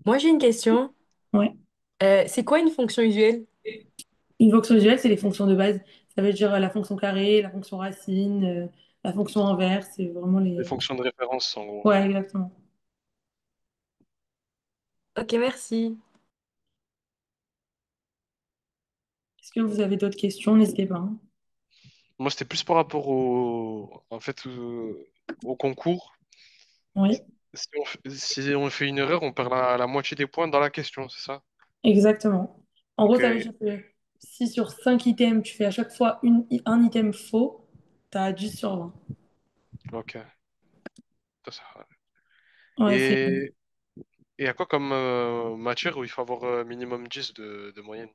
Moi, j'ai une question. Ouais. C'est quoi une fonction usuelle? Une fonction usuelle, c'est les fonctions de base. Ça veut dire la fonction carrée, la fonction racine, la fonction inverse, c'est vraiment Les les... fonctions de référence, en gros. Ouais, exactement. Ok, merci. Est-ce que vous avez d'autres questions? N'hésitez pas, hein. Moi, c'était plus par rapport en fait, au concours. Oui, Si on fait une erreur, on perd la moitié des points dans la question, c'est ça? exactement. En gros, Ok, ça veut dire que si sur 5 items, tu fais à chaque fois un item faux, tu as 10 sur 20. ok. Ça. Ouais, Et, et à quoi comme matière où il faut avoir minimum 10 de moyenne?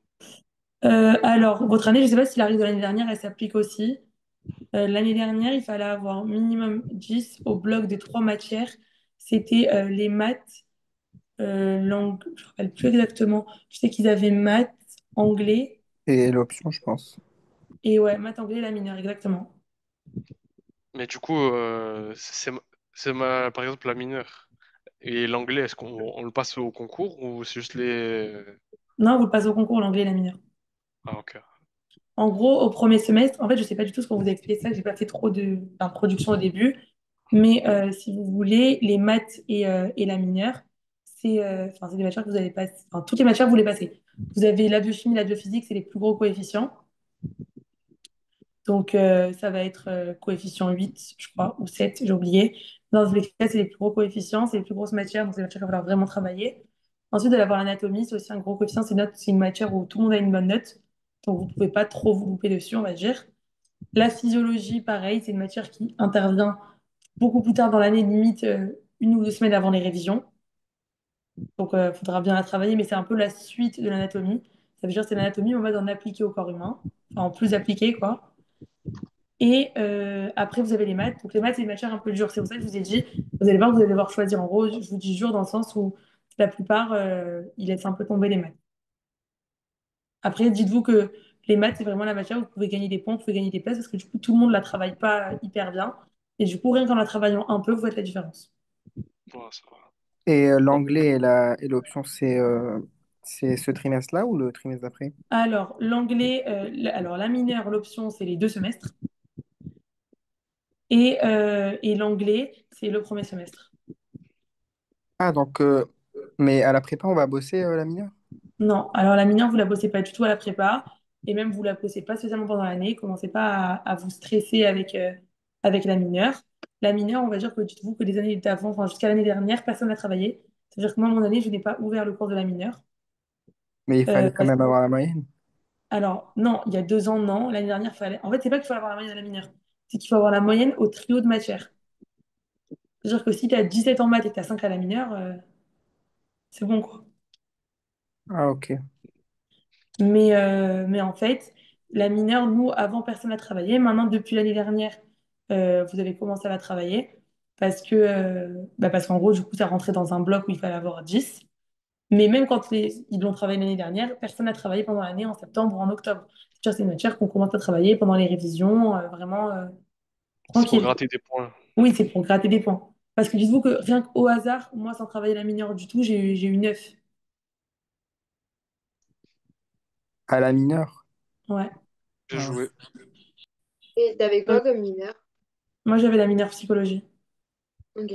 Alors, votre année, je ne sais pas si la règle de l'année dernière, elle s'applique aussi. L'année dernière, il fallait avoir minimum 10 au bloc de 3 matières. C'était les maths, langue, je ne me rappelle plus exactement. Je sais qu'ils avaient maths, anglais, Et l'option, je pense. et ouais, maths, anglais, la mineure, exactement. Mais du coup, par exemple la mineure. Et l'anglais, est-ce qu'on le passe au concours ou c'est juste les... Non, vous le passez au concours, l'anglais et la mineure. Ah, ok. En gros, au premier semestre, en fait, je sais pas du tout ce qu'on vous a expliqué ça, j'ai pas fait trop d'introduction au début, mais si vous voulez, les maths et la mineure, c'est des matières que vous allez passer, enfin, toutes les matières, vous les passez. Vous avez la biochimie, la biophysique, c'est les plus gros coefficients. Donc, ça va être coefficient 8 je crois, ou 7 j'ai oublié. Dans tous les cas, c'est les plus gros coefficients, c'est les plus grosses matières, donc c'est les matières qu'il va falloir vraiment travailler. Ensuite, vous allez avoir l'anatomie, c'est aussi un gros coefficient, c'est une matière où tout le monde a une bonne note, donc vous ne pouvez pas trop vous louper dessus, on va dire. La physiologie, pareil, c'est une matière qui intervient beaucoup plus tard dans l'année, limite 1 ou 2 semaines avant les révisions. Donc, il faudra bien la travailler, mais c'est un peu la suite de l'anatomie. Ça veut dire que c'est l'anatomie en mode en appliqué au corps humain, enfin en plus appliqué, quoi. Et après, vous avez les maths. Donc, les maths, c'est une matière un peu dure. C'est pour ça que je vous ai dit, vous allez voir, vous allez devoir choisir. En gros, je vous dis dur dans le sens où la plupart, ils laissent un peu tomber les maths. Après, dites-vous que les maths, c'est vraiment la matière où vous pouvez gagner des points, vous pouvez gagner des places, parce que du coup, tout le monde ne la travaille pas hyper bien. Et du coup, rien qu'en la travaillant un peu, vous faites la différence. Ouais, ça va. Et l'anglais et l'option, c'est ce trimestre-là ou le trimestre d'après? Alors, l'anglais, alors la mineure, l'option, c'est les 2 semestres. Et l'anglais, c'est le premier semestre. Ah, donc, mais à la prépa, on va bosser la mineure? Non, alors la mineure, vous la bossez pas du tout à la prépa, et même vous la bossez pas spécialement pendant l'année. Commencez pas à vous stresser avec la mineure. La mineure, on va dire que dites-vous que les années d'avant, enfin jusqu'à l'année dernière, personne n'a travaillé. C'est-à-dire que moi, mon année, je n'ai pas ouvert le cours de la mineure. Mais il fallait quand Parce même que, avoir la moyenne. alors, non, il y a 2 ans, non. L'année dernière, il fallait. En fait, c'est pas qu'il faut avoir la moyenne à la mineure, c'est qu'il faut avoir la moyenne au trio de matières. C'est-à-dire que si tu as 17 en maths et que tu as 5 à la mineure, c'est bon, quoi. Ah, ok. Mais en fait, la mineure, nous, avant, personne n'a travaillé. Maintenant, depuis l'année dernière, vous avez commencé à la travailler parce qu'en gros, du coup, ça rentrait dans un bloc où il fallait avoir 10. Mais même quand ils l'ont travaillé l'année dernière, personne n'a travaillé pendant l'année en septembre ou en octobre. C'est une matière qu'on commence à travailler pendant les révisions, vraiment C'est pour tranquille. gratter des points. Oui, c'est pour gratter des points. Parce que dites-vous que rien qu'au hasard, moi, sans travailler la mineure du tout, j'ai eu 9. À la mineure. Ouais. J'ai Ah. joué. Et t'avais Euh, quoi comme mineur? Moi, j'avais la mineure psychologie. Ok.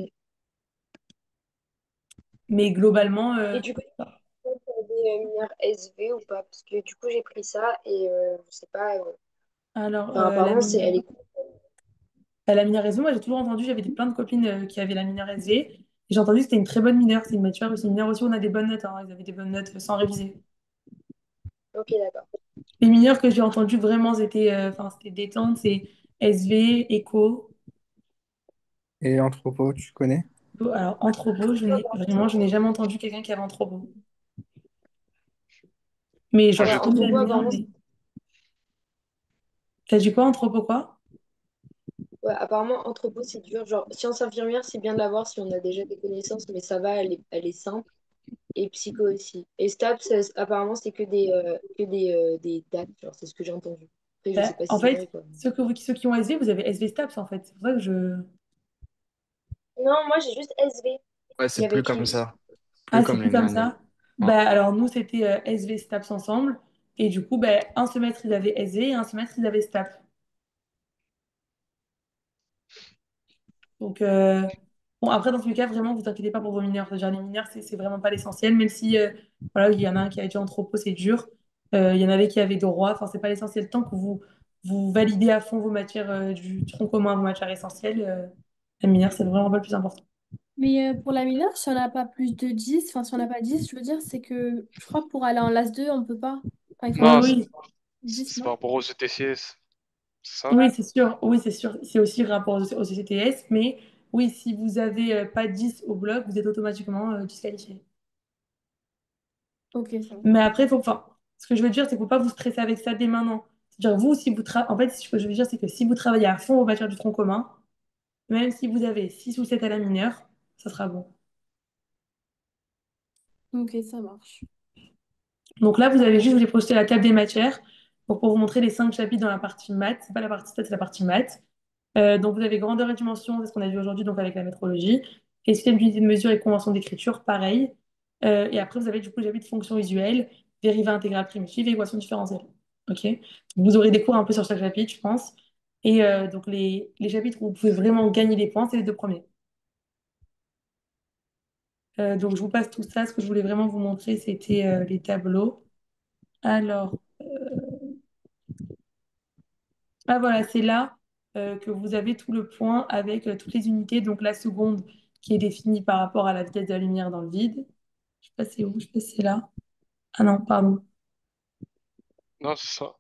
Mais globalement, Et du coup, t'avais mineur SV ou pas? Parce que du coup, j'ai pris ça et je sais pas. alors, Enfin, apparemment, elle est cool. la mineure SV, moi j'ai toujours entendu, j'avais plein de copines qui avaient la mineure SV, et j'ai entendu que c'était une très bonne mineure. C'est une mineure aussi où on a des bonnes notes, hein. Ils avaient des bonnes notes sans réviser. Ok, d'accord. Les mineurs que j'ai entendues vraiment, c'était détente, c'est SV, éco. Et anthropo, tu connais? Alors, anthropo, je n'ai jamais entendu quelqu'un qui avait anthropo. Mais Moi, genre, Ouais, je j'ai connais la anthropo, mineure, apparemment, mais. T'as dit quoi, anthropo quoi? anthropo, c'est dur. Genre, science infirmière, c'est bien de l'avoir si on a déjà des connaissances, mais ça va, elle est simple. Et psycho aussi. Et STAPS, apparemment, c'est que des dates. Genre, c'est ce que j'ai entendu. Après, je sais pas En si c'est vrai, fait, quoi. ceux qui ont SV, vous avez SV STAPS en fait. C'est pour ça que je. Non, moi, j'ai juste SV. Ouais, Il y c'est avait plus écrit. comme ça. Plus Ah, c'est comme plus l'année comme dernière. ça. Ouais. Bah, alors nous, c'était SV STAPS ensemble. Et du coup, bah, un semestre, ils avaient SV et un semestre, ils avaient STAPS. Donc, bon, après, dans tous les cas, vraiment, vous inquiétez pas pour vos mineurs. Déjà, les mineurs, c'est vraiment pas l'essentiel. Même si, voilà, il y en a un qui a été anthropo, c'est dur. Il y en avait qui avaient droit. Enfin, c'est pas l'essentiel. Tant que vous validez à fond vos matières du tronc commun, vos matières essentielles, les mineurs, c'est vraiment pas le plus important. Mais pour la mineure, si on n'a pas plus de 10 enfin si on n'a pas 10 je veux dire, c'est que je crois que pour aller en LAS 2 on peut pas. Enfin, il faut Oui, Non, avoir oui. 10 c'est non? par rapport aux ETCS. C'est ça? Oui, c'est sûr. Oui, c'est sûr. C'est aussi rapport au CCTS. Mais oui, si vous avez pas 10 au bloc, vous êtes automatiquement disqualifié. Ok, ça va. Mais après, enfin, ce que je veux dire, c'est qu'il ne faut pas vous stresser avec ça dès maintenant. C'est-à-dire, vous, si vous en fait, ce que je veux dire, c'est que si vous travaillez à fond aux matières du tronc commun, même si vous avez 6 ou 7 à la mineure, ça sera bon. Ok, ça marche. Donc là, je vous ai projeté la table des matières pour vous montrer les 5 chapitres dans la partie maths. C'est pas la partie stats, c'est la partie maths. Donc vous avez grandeur et dimension, c'est ce qu'on a vu aujourd'hui donc avec la métrologie. Et système d'unité de mesure et convention d'écriture, pareil. Et après, vous avez du coup le chapitre fonction visuelle. dérivée intégrale primitive et équation différentielle. Ok? Vous aurez des cours un peu sur chaque chapitre, je pense. Et donc, les chapitres où vous pouvez vraiment gagner des points, c'est les deux premiers. Donc, je vous passe tout ça. Ce que je voulais vraiment vous montrer, c'était les tableaux. Alors, ah voilà, c'est là que vous avez tout le point avec toutes les unités. Donc, la seconde qui est définie par rapport à la vitesse de la lumière dans le vide. Je sais pas c'est où, je sais pas si c'est là. Ah non, pardon. Non, c'est ça.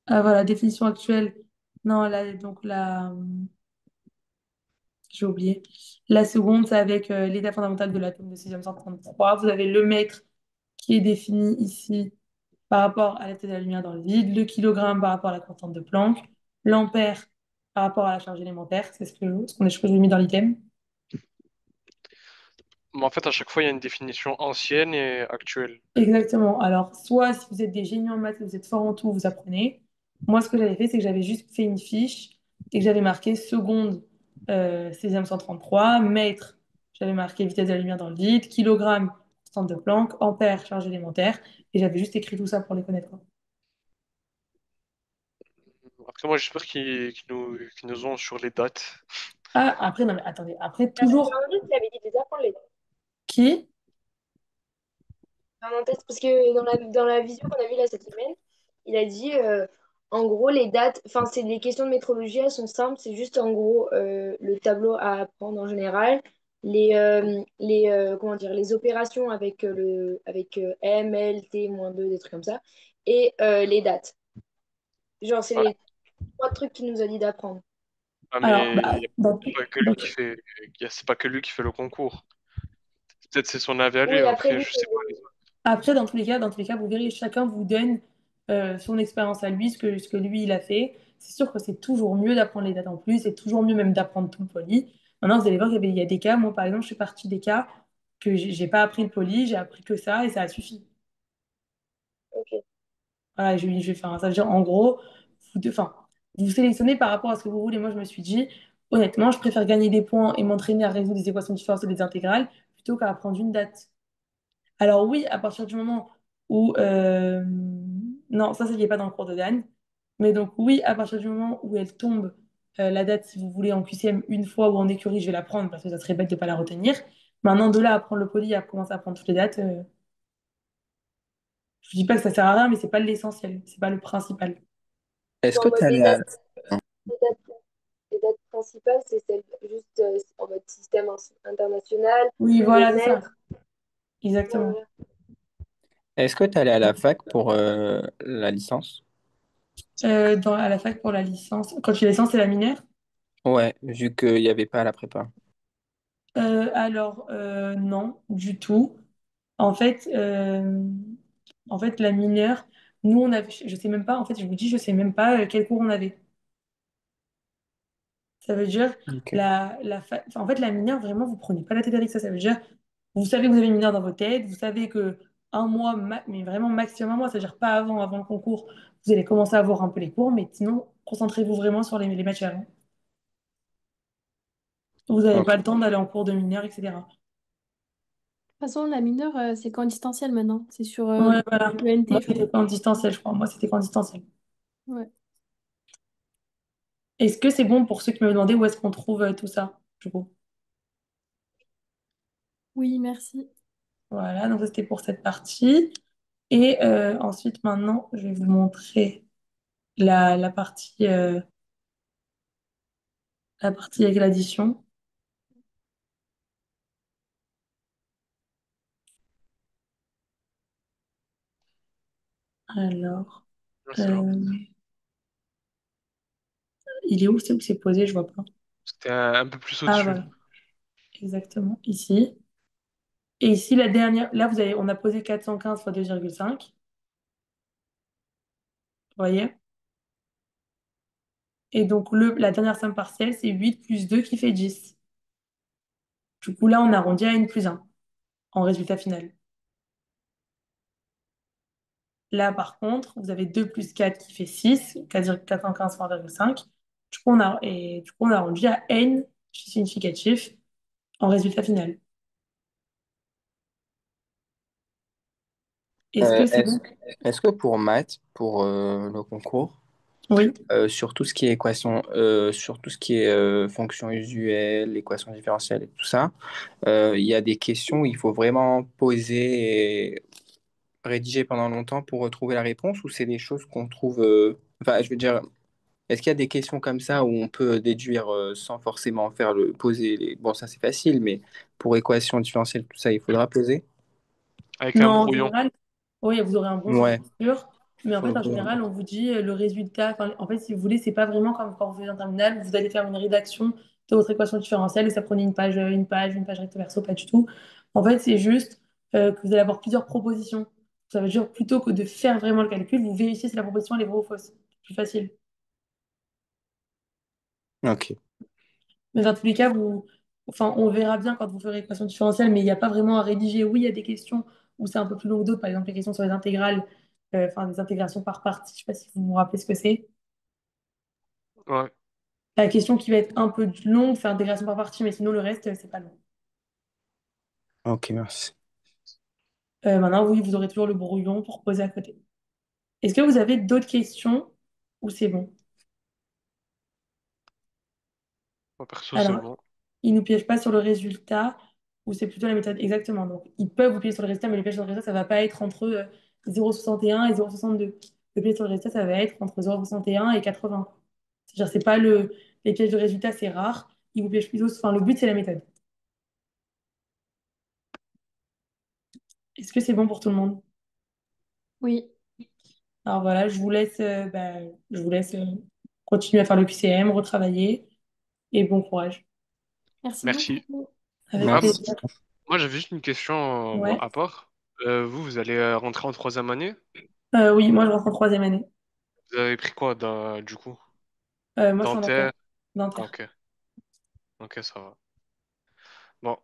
Ah voilà, définition actuelle. Non, là, donc là, j'ai oublié. La seconde, c'est avec l'état fondamental de l'atome de césium 133. Vous avez le mètre qui est défini ici par rapport à l'état de la lumière dans le vide, le kilogramme par rapport à la constante de Planck, l'ampère par rapport à la charge élémentaire, c'est ce que j'ai mis dans l'item. Mais en fait, à chaque fois, il y a une définition ancienne et actuelle. Exactement. Alors, soit si vous êtes des génies en maths, vous êtes forts en tout, vous apprenez. Moi, ce que j'avais fait, c'est que j'avais juste fait une fiche et que j'avais marqué seconde, césium 133, mètre, j'avais marqué vitesse de la lumière dans le vide, kilogramme, constante de Planck, ampère, charge élémentaire, et j'avais juste écrit tout ça pour les connaître, quoi. Après, moi, j'espère qu'ils nous ont sur les dates. Ah, après, non, mais attendez, après, La toujours, journaliste, il avait dit déjà pour les qui? parenthèses, parce que dans la visio qu'on a vue là cette semaine, il a dit en gros les dates, enfin c'est les questions de métrologie, elles sont simples, c'est juste en gros le tableau à apprendre en général, comment dire, les opérations avec M, L, T, -2, des trucs comme ça, et les dates. Genre c'est Ouais. les trois trucs qu'il nous a dit d'apprendre. Ah, Alors, mais bah, il y a pas que lui qui fait, c'est pas que lui qui fait le concours. Peut-être c'est son avis à lui. Oui, après Après, lui, je sais pas les autres. après, dans tous les cas, vous verrez, chacun vous donne son expérience à lui, ce que lui, il a fait. C'est sûr que c'est toujours mieux d'apprendre les dates en plus, c'est toujours mieux même d'apprendre tout le poly. Maintenant, vous allez voir il y a des cas, moi, par exemple, je suis partie des cas que j'ai pas appris le poly, j'ai appris que ça et ça a suffi. ok. Voilà, enfin, ça veut dire, en gros, enfin, vous sélectionnez par rapport à ce que vous voulez. Moi, je me suis dit, honnêtement, je préfère gagner des points et m'entraîner à résoudre des équations différentielles et des intégrales plutôt qu'à apprendre une date. Alors oui, à partir du moment où... non, ça n'y est pas dans le cours de Dan. Mais donc oui, à partir du moment où elle tombe, la date, si vous voulez, en QCM une fois ou en écurie, je vais la prendre parce que ça serait bête de ne pas la retenir. Maintenant, de là à prendre le poly, à commencer à prendre toutes les dates, je dis pas que ça sert à rien, mais c'est pas l'essentiel, c'est pas le principal. Est-ce que En tu mode es allé à... les dates principales, c'est celle juste en mode international, Oui, le voilà, c'est ça. mètre. Exactement. Voilà. Est-ce que tu es allé à la fac pour la licence? À la fac pour la licence. Quand tu es licence, c'est la mineure. Ouais, vu qu'il n'y avait pas à la prépa. Alors, non, du tout. En fait, la mineure, nous, on avait, je sais même pas, en fait, je vous dis, je sais même pas quel cours on avait. Ça veut dire, Ok. enfin, en fait, la mineure, vraiment, vous prenez pas la tête avec ça. Ça veut dire, vous savez que vous avez une mineure dans votre tête, vous savez que un mois, mais vraiment maximum un mois, c'est-à-dire pas avant le concours, vous allez commencer à voir un peu les cours, mais sinon, concentrez-vous vraiment sur les matières, hein. Vous n'avez Ok. pas le temps d'aller en cours de mineur, etc. De toute façon, la mineure, c'est qu'en distanciel maintenant. C'est sur Ouais, voilà. l'ENT, Moi, je c'était crois. pas en distanciel, je crois. Moi, c'était qu'en distanciel. Ouais. Est-ce que c'est bon pour ceux qui me demandaient où est-ce qu'on trouve tout ça, du coup? Oui, merci. Voilà, donc ça, c'était pour cette partie. Et ensuite, maintenant, je vais vous montrer la la partie avec l'addition. Alors, Ouais, c'est là. euh, il est où? C'est où c'est posé? Je vois pas. C'était un peu plus Ah, au-dessus. voilà, exactement, ici. Et ici, la dernière, là, on a posé 415 fois 2,5. Vous voyez? Et donc, la dernière somme partielle, c'est 8 plus 2 qui fait 10. Du coup, là, on arrondit à n plus 1 en résultat final. Là, par contre, vous avez 2 plus 4 qui fait 6, c'est-à-dire 415 fois 1,5. Du coup, on a arrondi à n significatif en résultat final. Est-ce Euh, que c'est est-ce, bon? est-ce que pour maths, pour le concours, Oui. sur tout ce qui est équation, sur tout ce qui est fonction usuelle, équation différentielle et tout ça, il y a des questions où il faut vraiment poser et rédiger pendant longtemps pour retrouver la réponse ou c'est des choses qu'on trouve, enfin, je veux dire, est-ce qu'il y a des questions comme ça où on peut déduire sans forcément faire le poser les... Bon, ça c'est facile, mais pour équation différentielle, tout ça, il faudra poser? Avec Non, un en brouillon. général, oui, vous aurez un brouillon, Ouais, c'est sûr. Mais en fait, en faudrait. général, on vous dit le résultat. Enfin, en fait, si vous voulez, c'est pas vraiment comme quand vous faites un terminal, vous allez faire une rédaction de votre équation différentielle et ça prenait une page recto verso, pas du tout. En fait, c'est juste que vous allez avoir plusieurs propositions. Ça veut dire plutôt que de faire vraiment le calcul, vous vérifiez si la proposition elle est vraie ou fausse. C'est plus facile. Ok. Mais dans tous les cas, enfin, on verra bien quand vous ferez l'équation différentielle, mais il n'y a pas vraiment à rédiger. Oui, il y a des questions où c'est un peu plus long que d'autres, par exemple les questions sur les intégrales, enfin des intégrations par partie, je ne sais pas si vous vous rappelez ce que c'est. Ouais. La question qui va être un peu longue, c'est intégration par partie, mais sinon le reste, c'est pas long. Ok, merci. Maintenant, oui, vous aurez toujours le brouillon pour poser à côté. Est-ce que vous avez d'autres questions ou c'est bon? Moi, perso, c'est Alors, bon. ils ne nous piègent pas sur le résultat, ou c'est plutôt la méthode exactement. Donc, ils peuvent vous piéger sur le résultat, mais le piège sur le résultat, ça ne va pas être entre 0,61 et 0,62. Le piège sur le résultat, ça va être entre 0,61 et 80. C'est-à-dire, c'est pas les pièges de résultat, c'est rare. Ils vous piègent plutôt, enfin, le but, c'est la méthode. Est-ce que c'est bon pour tout le monde? Oui. Alors voilà, je vous laisse continuer à faire le QCM, retravailler, et bon courage. Merci Merci. beaucoup. Avec Ah, Merci. plaisir. moi, j'avais juste une question Ouais. à part. Vous allez rentrer en troisième année? Oui, moi, je rentre en troisième année. Vous avez pris quoi, du coup? Moi, je suis en dentaire. Dentaire? Ah, Dentaire. ok. Ok, ça va. Bon.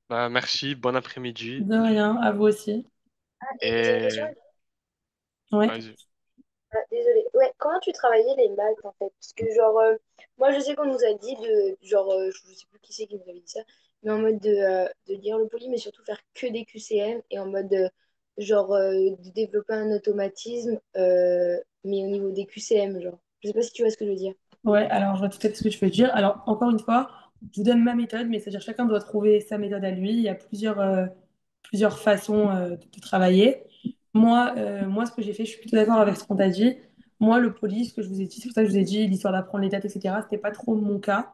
Bah, merci. Bon après-midi. De rien, à vous aussi. Et j'ai une question. Et Ouais. vas-y. Ah, désolée. Ouais, comment tu travaillais les maths en fait? Parce que genre, moi je sais qu'on nous a dit de, genre, je sais plus qui c'est qui nous avait dit ça, mais en mode de lire le poly, mais surtout faire que des QCM et en mode, genre, de développer un automatisme, mais au niveau des QCM, genre. Je sais pas si tu vois ce que je veux dire. Ouais, alors je vois tout à fait ce que tu veux dire. Alors, encore une fois, je vous donne ma méthode, mais c'est-à-dire chacun doit trouver sa méthode à lui. Il y a plusieurs façons de travailler. Moi, ce que j'ai fait, je suis plutôt d'accord avec ce qu'on t'a dit. Moi, le poly, ce que je vous ai dit, c'est pour ça que je vous ai dit l'histoire d'apprendre les dates, etc. C'était pas trop mon cas.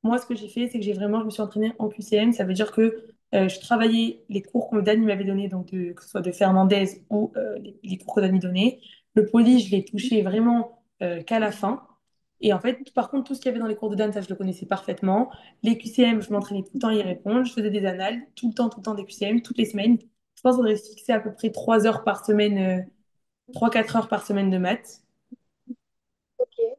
Moi, ce que j'ai fait, c'est que je me suis entraînée en QCM. Ça veut dire que je travaillais les cours que Dani m'avait donnés, donc que ce soit de Fernandez ou les cours que Dani donnait. Le poly, je l'ai touché vraiment qu'à la fin. Et en fait, par contre, tout ce qu'il y avait dans les cours de Dan, ça, je le connaissais parfaitement. Les QCM, je m'entraînais tout le temps à y répondre. Je faisais des annales, tout le temps des QCM, toutes les semaines. Je pense qu'on devrait se fixer à peu près 3 heures par semaine, 3-4 heures par semaine de maths. Ok,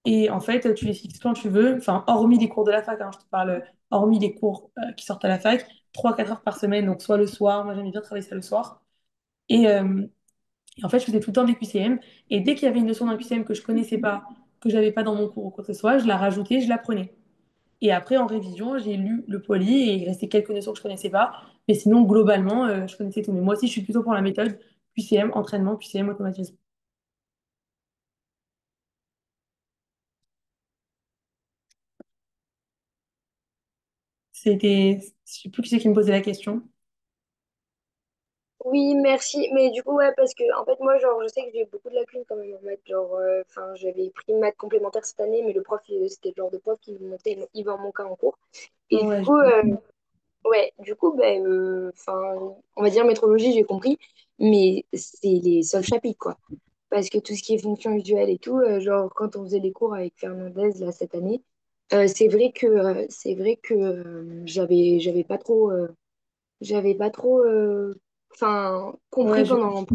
Et en fait, tu les fixes quand tu veux, enfin, hormis les cours de la fac, hein, je te parle, hormis les cours qui sortent à la fac, 3-4 heures par semaine, donc soit le soir, moi j'aimais bien travailler ça le soir. Et, en fait, je faisais tout le temps des QCM. Et dès qu'il y avait une notion d'un QCM que je connaissais pas, que j'avais pas dans mon cours ou quoi que ce soit, je la rajoutais, je la prenais. Et après, en révision, j'ai lu le poly et il restait quelques notions que je connaissais pas. Mais sinon, globalement, je connaissais tout. Mais moi aussi, je suis plutôt pour la méthode QCM, entraînement, QCM, automatisme. Je sais plus qui c'est qui me posait la question. oui, merci. Mais du coup, ouais, parce que en fait, moi, genre, je sais que j'ai beaucoup de lacunes quand même en maths. Genre, enfin, j'avais pris maths complémentaire cette année, mais le prof, c'était le genre de prof qui me montait, il va en manquer en cours. Et du Ouais, coup, ouais, du coup, ben, enfin, on va dire métrologie, j'ai compris, mais c'est les seuls chapitres, quoi. Parce que tout ce qui est fonction visuelle et tout, genre, quand on faisait les cours avec Fernandez, là, cette année, c'est vrai que j'avais pas trop, enfin, compris ouais, pendant.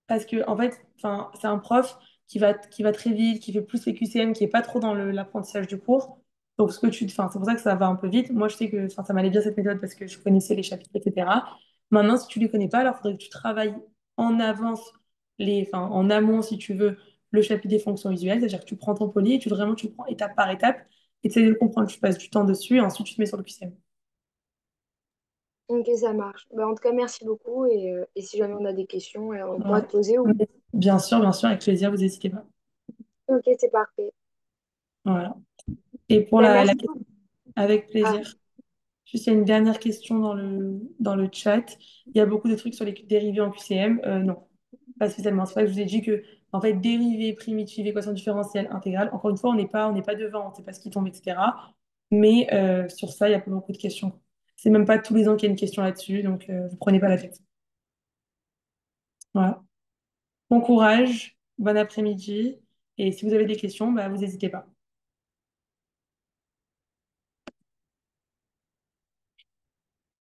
parce que en fait, enfin, c'est un prof qui va très vite, qui fait plus les QCM, qui est pas trop dans l'apprentissage du cours. Donc, enfin, c'est pour ça que ça va un peu vite. Moi, je sais que enfin, ça m'allait bien cette méthode parce que je connaissais les chapitres, etc. Maintenant, si tu les connais pas, alors il faudrait que tu travailles en avance, enfin, en amont, si tu veux, le chapitre des fonctions visuelles. C'est-à-dire que tu prends ton poly et vraiment, tu le prends étape par étape et tu essaies de le comprendre. Tu passes du temps dessus et ensuite tu te mets sur le QCM. Ok, ça marche. Bah, en tout cas, merci beaucoup. Et si jamais on a des questions, on pourra Ouais. te poser. Bien sûr, avec plaisir, vous n'hésitez pas. Ok, c'est parfait. Voilà. Et pour Bah, la merci question, beaucoup. avec Ah, plaisir. Juste, il y a une dernière question dans le chat. Il y a beaucoup de trucs sur les dérivés en QCM. Non, pas spécialement. C'est vrai que je vous ai dit que, en fait, dérivés, primitives, équation différentielle, intégrale, encore une fois, on n'est pas devant, on ne sait pas ce qui tombe, etc. Mais sur ça, il y a pas beaucoup de questions. C'est même pas tous les ans qu'il y a une question là-dessus, donc vous prenez pas la tête. Voilà. Bon courage, bon après-midi. Et si vous avez des questions, bah, vous n'hésitez pas.